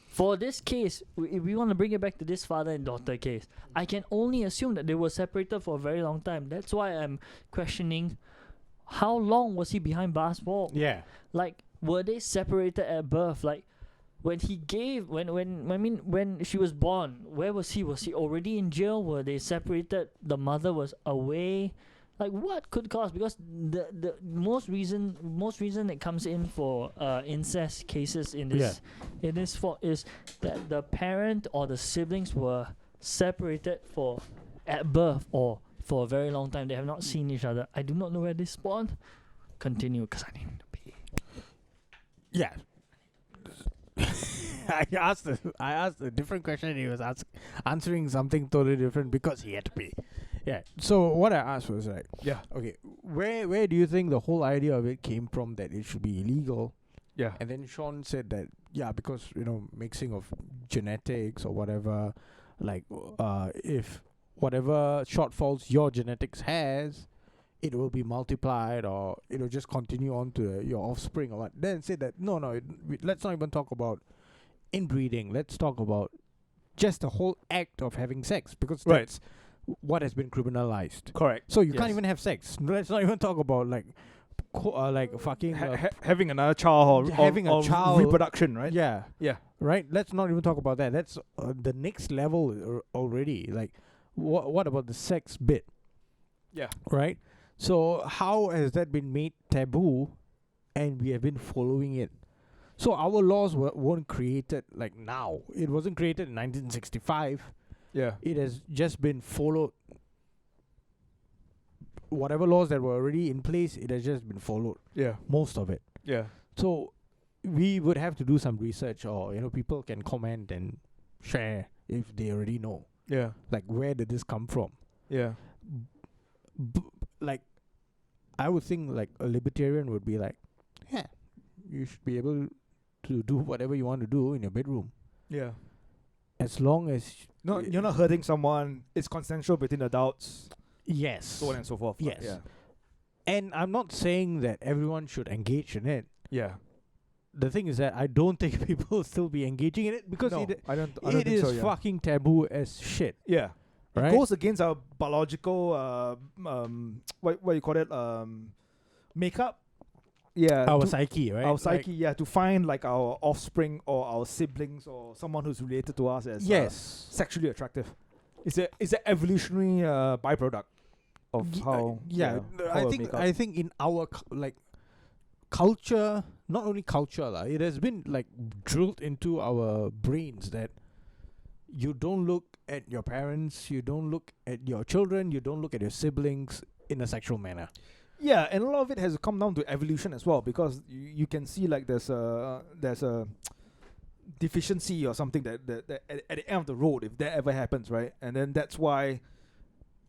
For this case, if we want to bring it back to this father and daughter case, I can only assume that they were separated for a very long time. That's why I'm questioning, how long was he behind bars for? Yeah. Like, were they separated at birth? Like, when he gave when she was born, where was he? Was he already in jail? Were they separated? The mother was away. Like, what could cause? Because the most reason that comes in for incest cases in this fault is that the parent or the siblings were separated at birth or for a very long time. They have not seen each other. I do not know where this spawned. Continue, because I need to pee. Yeah. I asked a different question. And he was answering something totally different because he had to pay. Yeah. So what I asked was like, Yeah. okay, where do you think the whole idea of it came from that it should be illegal? Yeah. And then Sean said that because mixing of genetics or whatever, like if whatever shortfalls your genetics has, it will be multiplied or it will just continue on to your offspring or what. Then said that no, let's not even talk about inbreeding. Let's talk about just the whole act of having sex, because that's what has been criminalized. Correct. So you can't even have sex. Let's not even talk about like fucking having another child or having a child, reproduction, right? Yeah. Yeah. Right. Let's not even talk about that. That's the next level already. Like, what about the sex bit? Yeah. Right. So how has that been made taboo, and we have been following it? So our laws weren't created like now. It wasn't created in 1965. Yeah. It has just been followed. Whatever laws that were already in place, it has just been followed. Yeah. Most of it. Yeah. So we would have to do some research, or people can comment and share if they already know. Yeah. Like, where did this come from? Yeah. Like, I would think like a libertarian would be like, yeah, you should be able to do whatever you want to do in your bedroom, Yeah. as long as You're not hurting someone. It's consensual between adults, yes, so on and so forth. Yes. Yeah. And I'm not saying that everyone should engage in it. Yeah. The thing is that I don't think people will still be engaging in it because No, it I don't is think so, yeah. fucking taboo as shit. Yeah. Right? It goes against our biological what you call it, makeup. Yeah. Our to- psyche, right? Our psyche, yeah, to find like our offspring or our siblings or someone who's related to us as Yes. sexually attractive. It's an evolutionary byproduct of how. I think in our culture, not only culture it has been like drilled into our brains that you don't look at your parents, you don't look at your children, you don't look at your siblings in a sexual manner. Yeah, and a lot of it has come down to evolution as well, because you can see like there's a deficiency or something that at the end of the road, if that ever happens, right? And then that's why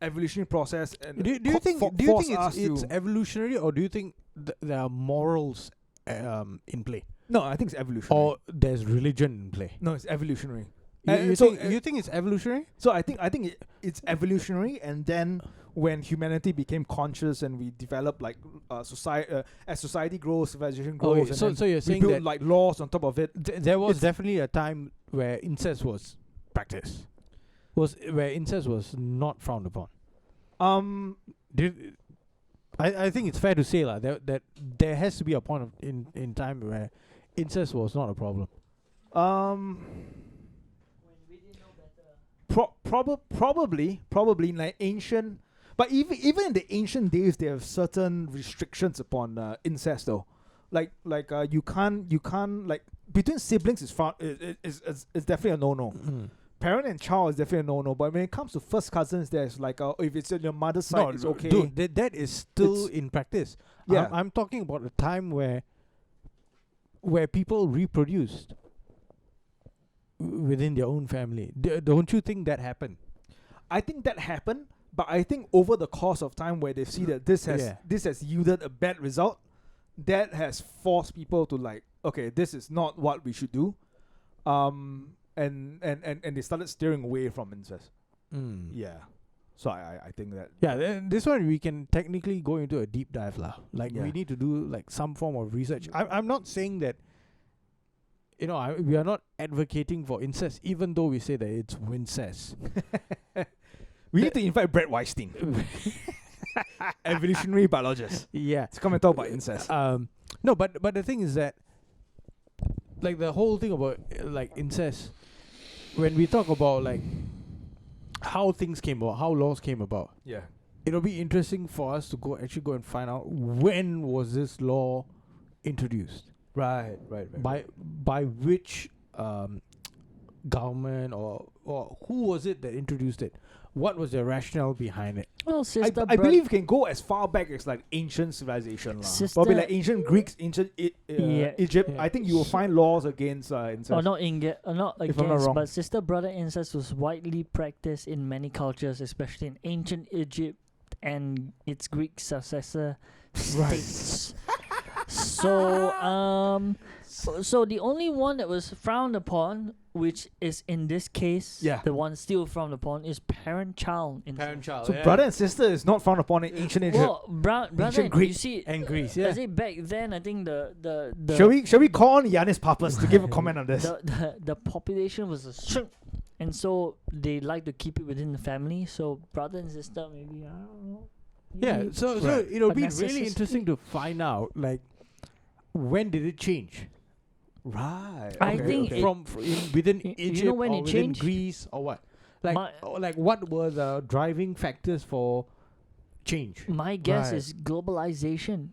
evolutionary process and Do you think it's evolutionary, or do you think there are morals in play, no, I think it's evolutionary. or there's religion in play? No, it's evolutionary. You think it's evolutionary? So I think it's evolutionary, and then when humanity became conscious and we developed like society, as society grows, civilization grows, Okay, and so then you're we saying build that like laws on top of it. there was it's- definitely a time where incest was practiced, where incest was not frowned upon. I think it's fair to say that there has to be a point of in time where incest was not a problem. Probably like ancient, but even in the ancient days, they have certain restrictions upon incest though. Like you can't like between siblings is definitely a no. Parent and child is definitely a no. But when it comes to first cousins, there's like if it's on your mother's side, it's okay. Dude, that is still in practice. Yeah. I'm talking about a time where people reproduced within their own family. Don't you think that happened? I think that happened, but I think over the course of time, where they see that this has yielded a bad result, that has forced people to like, okay, this is not what we should do, and they started steering away from incest. Yeah, so I think that then this one we can technically go into a deep dive lah. Like Yeah. we need to do like some form of research. I'm not saying that. We are not advocating for incest, even though we say that it's incest. we need to invite Brett Weinstein, evolutionary biologist, Yeah. to come and talk about incest. No, but the thing is that like the whole thing about like incest, when we talk about like how things came about, how laws came about, Yeah. it'll be interesting for us to go and find out when was this law introduced, Right. by which government or who was it that introduced it? What was the rationale behind it? Well, sister, I believe you can go as far back as like ancient civilization, lah. Sister- Probably like ancient Greeks, ancient Yeah. Egypt. Yeah. I think you will find laws against incest. or not not If I'm not against, wrong. but sister brother incest was widely practiced in many cultures, especially in ancient Egypt and its Greek successor Right. states. So the only one that was frowned upon, which is in this case, Yeah. the one still frowned upon, is parent-child incest. Child. So brother and sister is not frowned upon in ancient Egypt. Well, brother, Ancient you Greek see, and Greece, I say back then, I think the Shall we call on Yanis Papas to give a comment on this? the population was a shrink, and so they like to keep it within the family. So brother and sister, maybe I don't know. Yeah, maybe- so Right. it'll A be necessity. really interesting to find out like when did it change? Right. I think it- from within you know Egypt when or it within changed? Greece or what? Like My- what were the driving factors for change? My guess Right. is globalization.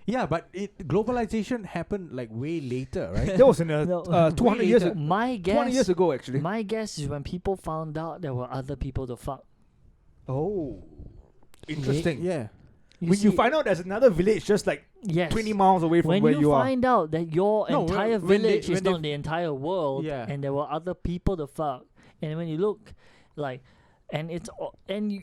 Yeah, but globalization happened like way later, right? That was in No, 200 way years later. My 200 years guess, ago actually. my guess is when people found out there were other people to fuck. Oh. Interesting. Yeah. When you find out there's another village just like yes, 20 miles away from when where you you are. find out that your No, entire when they- village is when they- not the entire world, Yeah. and there were other people to fuck, and when you look, like, and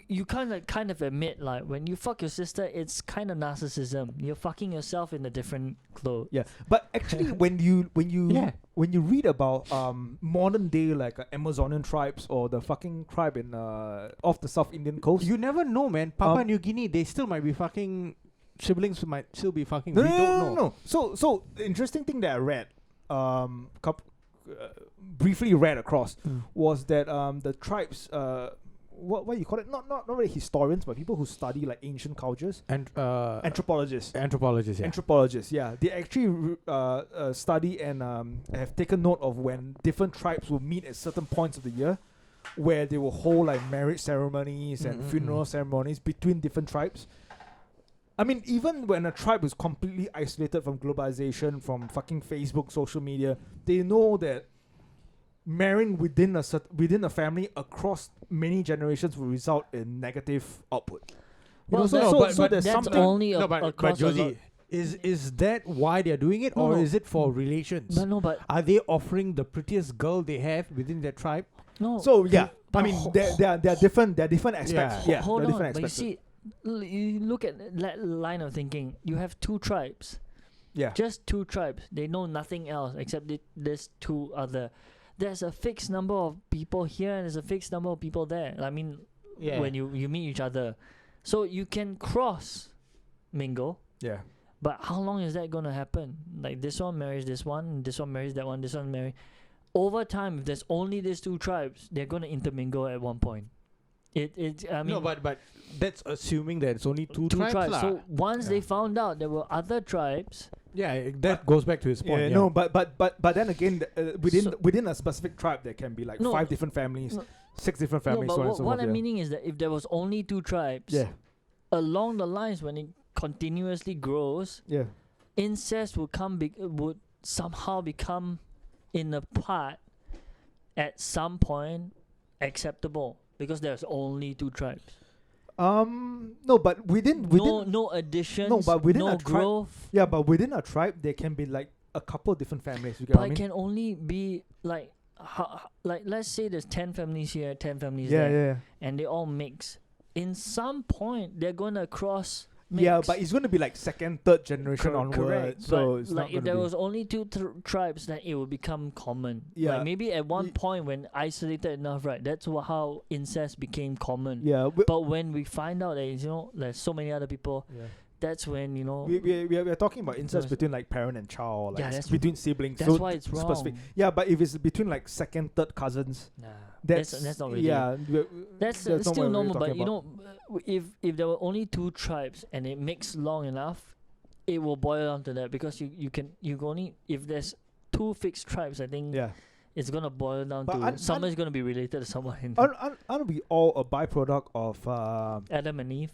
you kind of admit, like, when you fuck your sister, it's kind of narcissism. You're fucking yourself in a different clothes. Yeah, but actually, when you Yeah. when you read about modern day like Amazonian tribes or the fucking tribe in off the South Indian coast, You never know, man. Papua Um, New Guinea, they still might be fucking siblings might still be fucking. no, we no, don't no, know. no. So the interesting thing that I read, briefly read across, was that the tribes what you call it? Not really historians, but people who study like ancient cultures, And anthropologists. anthropologists, yeah. Anthropologists, yeah, they actually study and have taken note of when different tribes will meet at certain points of the year, where they will hold like marriage ceremonies and funeral ceremonies between different tribes. I mean, even when a tribe is completely isolated from globalization, from fucking Facebook, social media, they know that marrying within a family across many generations will result in negative output. You Well, know, that's- so but there's that's something. only No, but across a lot. Josie, is that why they're doing it, No, or no. is it for relations? But no, but Are they offering the prettiest girl they have within their tribe? no. So yeah, but I mean, there are different aspects. Yeah. Yeah, Hold there are on, different but you aspects. see, you look at that line of thinking. You have two tribes, Yeah, just two tribes. They know nothing else except there's two other. There's a fixed number of people here, and there's a fixed number of people there. I mean, when you meet each other, so you can cross mingle. yeah. But how long is that gonna happen? Like this one marries this one marries that one, this one marries. Over time, if there's only these two tribes, they're gonna intermingle at one point. I mean, no, but that's assuming that it's only two tribes. lah. So once Yeah. they found out there were other tribes, yeah, that goes back to his point. Yeah, Yeah, no, but then again, So- within a specific tribe, there can be like No, 5 different families, no. 6 different no, families. but so on and what, so what forth, I'm yeah. meaning is that if there was only two tribes, Yeah, along the lines when it continuously grows, yeah, incest would somehow become in a part at some point acceptable because there's only two tribes. no, but within No additions. No, but within no a tribe- growth. yeah, but within a tribe, there can be like a couple different families. You get But what I it mean? can only be like like let's say there's 10 families here, 10 families Yeah, there, yeah, and they all mix. In some point, they're gonna cross. yeah. Yeah, mix. but it's going to be like second, third generation onward. Correct. So but it's like not if going there to was only two tribes, then it would become common. Yeah. Like maybe at one Y- point when isolated enough, right? That's how incest became common. be. Yeah, But when we find out that there's so many other people, yeah. that's when We are talking about incest Yes. between like parent and child, like Yeah, that's between siblings. that's so why it's wrong. specific. Yeah, but if it's between like second, third cousins, Nah, that's not really. yeah. That's not still what we're normal, talking but about. if there were only two tribes and it mixed long enough, it will boil down to that because you can only if there's two fixed tribes, I think Yeah. it's gonna boil down But to someone's gonna be related to someone. Aren't we all a byproduct of Adam and Eve.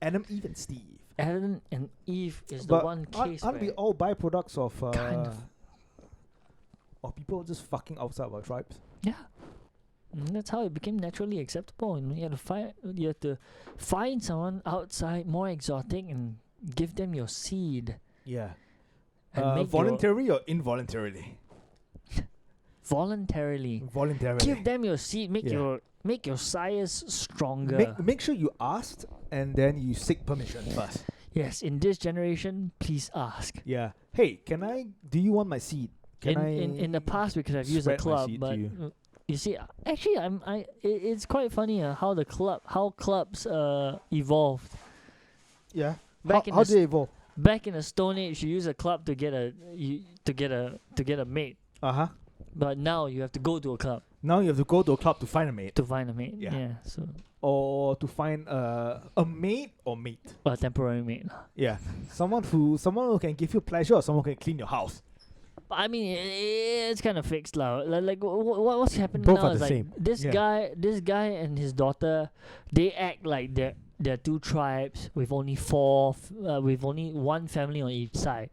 Adam, Eve, and Steve? Adam and Eve is the But one aren't, case aren't we where all byproducts of kind of. people just fucking outside of our tribes? Yeah. That's how it became naturally acceptable. And you have to find someone outside more exotic and give them your seed. Yeah. And make your- Voluntarily or involuntarily? voluntarily. Voluntarily. Give them your seed. Yeah. Make your sires stronger. Make sure you asked and then you seek permission first. Yes, in this generation, please ask. Yeah. Hey, do you want my seed? In the past, we could have used a spread my club, seed but to you? you see, actually, it's quite funny how clubs evolved. Yeah. Back in How the did they evolve? Back in the Stone Age, you use a club to get a mate, Uh-huh. but now you have to go to a club Now you have to go to a club to find a mate. to find a mate. Yeah. Yeah, so Or to find a mate or mate. a temporary mate. Yeah. Someone who can give you pleasure or someone who can clean your house. But I mean, it's kind of fixed now. Like what's happening Both now are is the like same. this guy and his daughter, they act like they're two tribes with only with only one family on each side,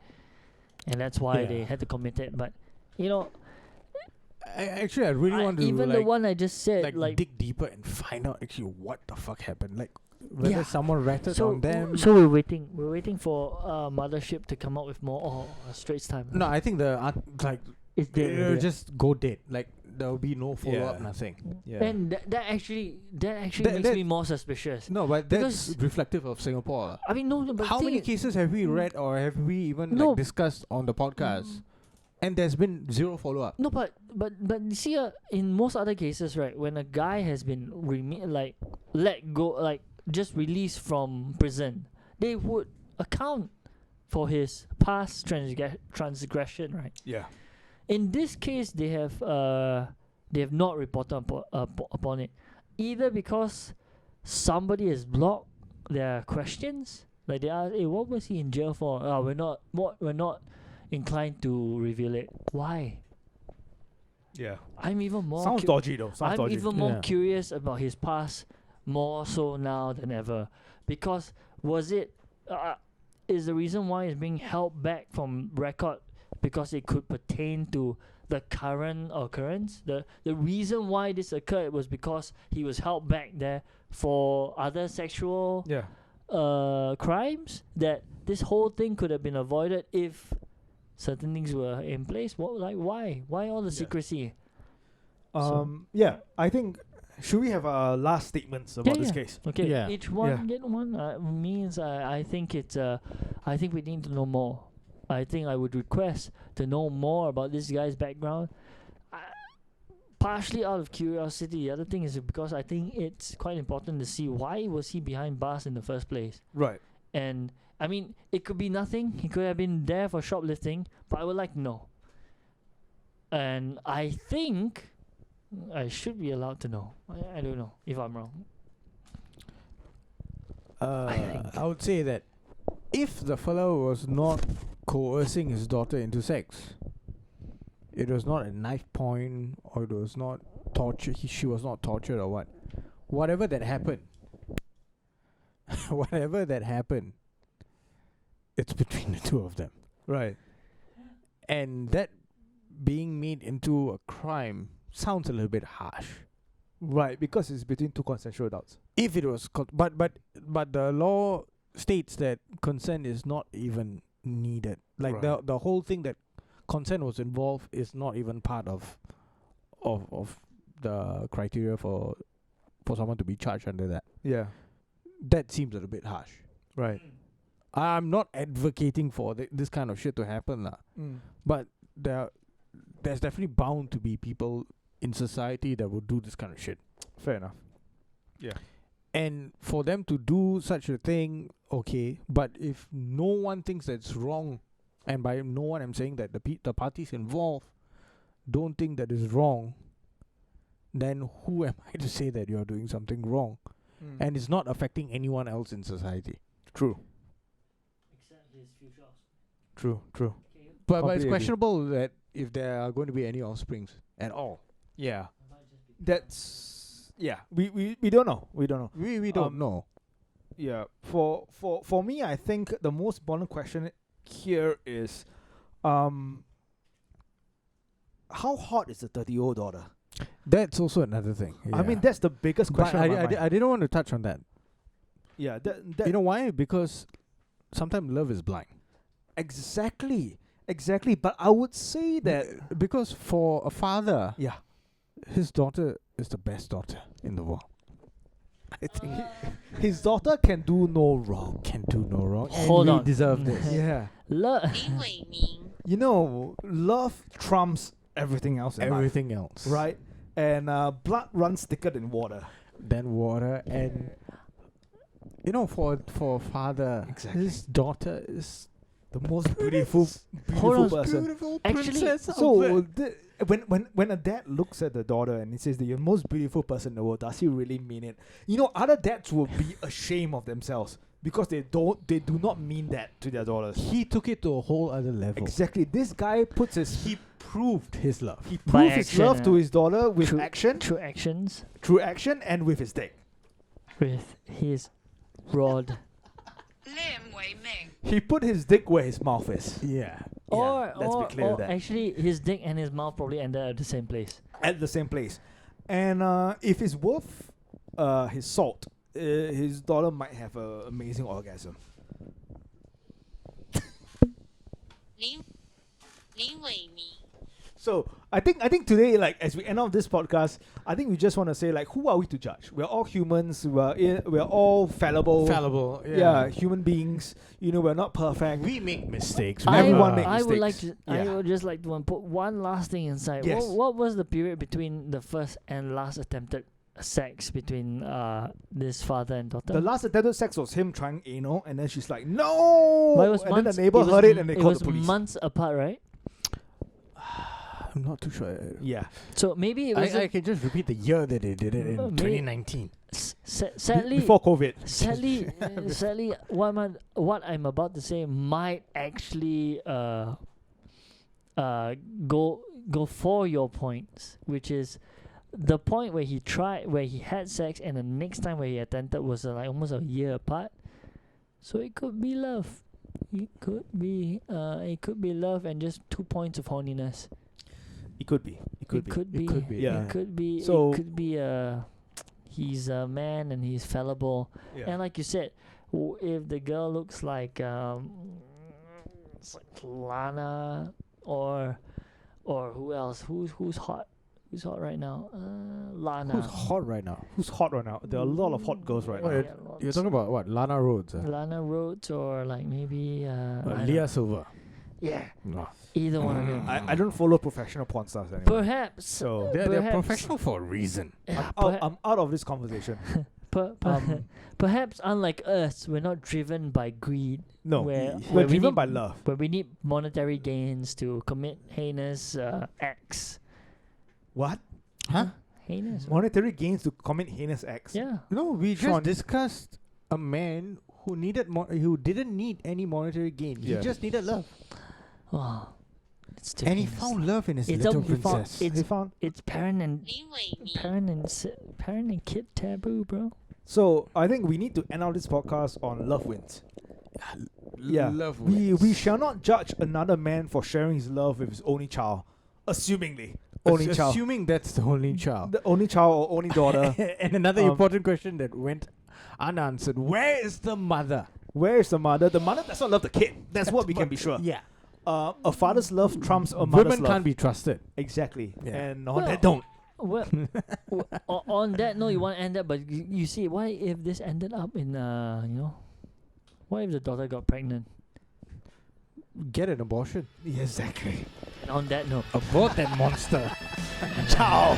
and that's why Yeah. they had to commit it. But you know, I really want to even the one I just said, like dig deeper and find out actually what the fuck happened. Like whether Yeah. someone ratted on them. So we're waiting for Mothership to come up with more. Straits Time. No, I think It's dead it'll already. just go dead. Like there will be no follow up, Yeah. nothing. Yeah. And that actually That- makes that- me more suspicious. No, but that's Because- reflective of Singapore. I mean, no, but How the many thing is- cases have we read or have we even No. discussed on the podcast? And there's been zero follow up. No, but you see, in most other cases, right, when a guy has been let go, like just released from prison, they would account for his past transgression, right? Yeah. In this case, they have not reported upon it, either because somebody has blocked their questions, like they ask, "Hey, what was he in jail for?" We're not inclined to reveal it. Why? Yeah. I'm even more. Sounds dodgy though. Sounds I'm dodgy. even more Yeah. curious about his past, more so now than ever, because is the reason why it's being held back from record because it could pertain to the current occurrence. The reason why this occurred was because he was held back there for other sexual Yeah. crimes, that this whole thing could have been avoided if certain things were in place. Why all the Yeah. secrecy? Yeah, I think should we have last statements about this case? Okay, Yeah. each one Yeah. get one. Means I think it's I think we need to know more. I think I would request to know more about this guy's background. Partially out of curiosity. The other thing is because I think it's quite important to see why was he behind bars in the first place. Right. And I mean, it could be nothing. He could have been there for shoplifting, but I would like to know. And I think I should be allowed to know. I don't know if I'm wrong. think. I would say that if the fellow was not coercing his daughter into sex, it was not a knife point, or it was not torture. She was not tortured, or what. Whatever that happened, it's between the two of them. Right. And that being made into a crime sounds a little bit harsh. Right, because it's between two consensual adults. If it was, but the law states that consent is not even needed. Like Right. the whole thing that consent was involved is not even part of the criteria for someone to be charged under that. Yeah. That seems a little bit harsh. Right. I'm not advocating for this kind of shit to happen, lah. But there's definitely bound to be people in society that would do this kind of shit. Fair enough. Yeah. And for them to do such a thing, okay, but if no one thinks that's wrong, and by no one I'm saying that the parties involved don't think that is wrong, then who am I to say that you're doing something wrong? And it's not affecting anyone else in society. True. Except his future. True. But it's Completely agree. questionable that if there are going to be any offsprings at all. Yeah. That's we don't know. We don't know. We don't know. Yeah. For me, I think the most important question here is how hot is the 30-year-old daughter? That's also another thing. I mean, that's the biggest but question. on my mind. I didn't want to touch on that. Yeah, that You know why? Because sometimes love is blind. exactly. But I would say that Because for a father, yeah, his daughter is the best daughter in the world. I think his daughter can do no wrong. can do no wrong. Hold and on. we deserve this. Yeah. 林伟明， You know, love trumps everything else in life, Everything else. right? And blood runs thicker than water. Then water and for a father, Exactly. his daughter is The most beautiful Hold on. person. beautiful Actually, princess. So when a dad looks at the daughter and he says that you're the most beautiful person in the world, does he really mean it? You know, other dads will be ashamed of themselves because they do not mean that to their daughters. he took it to a whole other level. Exactly. This guy puts his He proved his love. he By proves his action, love to his daughter with Through- action, Through actions through action, and with his dick. with his rod. 林伟明， He put his dick where his mouth is. Yeah. Or, let's be or, clear or with that. actually, his dick and his mouth probably ended at the same place. At the same place. And if it's worth his salt, his daughter might have an amazing orgasm. 林伟明， So I think today, like as we end off this podcast, I think we just want to say like, who are we to judge? We're all humans. We're all fallible. Fallible. Yeah, human beings. You know, we're not perfect. We make mistakes. Everyone makes I would like mistakes. to. I Yeah. would just like to put one last thing inside. Yes. What was the period between the first and last attempted sex between this father and daughter? The last attempted sex was him trying anal, and then she's like, "No!" But it was and then months, the neighbor was heard it, and they it called was the police. months apart, right? I'm not too sure. Yeah, So maybe it was I can just repeat the year that they did it in Maybe- 2019. sadly. before COVID. Sadly, what I'm about to say might actually go for your points, which is the point where he had sex, and the next time where he attempted was like almost a year apart. So it could be love. It could be love and just 2 points of horniness. It could be. It could It be. could be. It could be. Yeah. It could be. So- It could be. He's a man and he's fallible. Yeah. And like you said, if the girl looks like it's like Lana or who else? Who's hot? Who's hot right now? Lana. Who's hot right now? Who's hot right now? There are a lot of hot girls right What, now. Yeah, You're talking about what? Lana Rhodes? Lana Rhodes or like maybe I don't Leah know. Silva. Yeah, No. either one of them. I don't follow professional porn stars anymore. Perhaps. So They're perhaps- professional for a reason. Yeah, I'm out of this conversation. Um, perhaps unlike us, we're not driven by greed. No, Where we're we driven need- by love. But we need monetary gains to commit heinous acts. What? Huh? Heinous. Monetary gains to commit heinous acts. Yeah. No, we just Sean. discussed a man who needed who didn't need any monetary gain. Yeah. He just needed love, Oh, it's too and he heinous. found love in his It's little a- he found- princess. it's- He found. It's parent and 林伟明， parent and kid taboo, bro. So I think we need to end out this podcast on love wins. Yeah. Love We wins. shall not judge another man for sharing his love with his only child, assumingly only child, Assuming that's the only child. the only child or only daughter. And another Um, important question that went unanswered: where is the mother? Where is the mother? The mother does not love the kid. That's what we can be sure. Yeah, A father's love trumps a mother's women love. can't be trusted. Exactly. Yeah. And on Well, that don't. Well, on that note, you want to end that, but you see, what if this ended up in what if the daughter got pregnant? Get an abortion. Exactly. And on that note. Abort that monster. Ciao.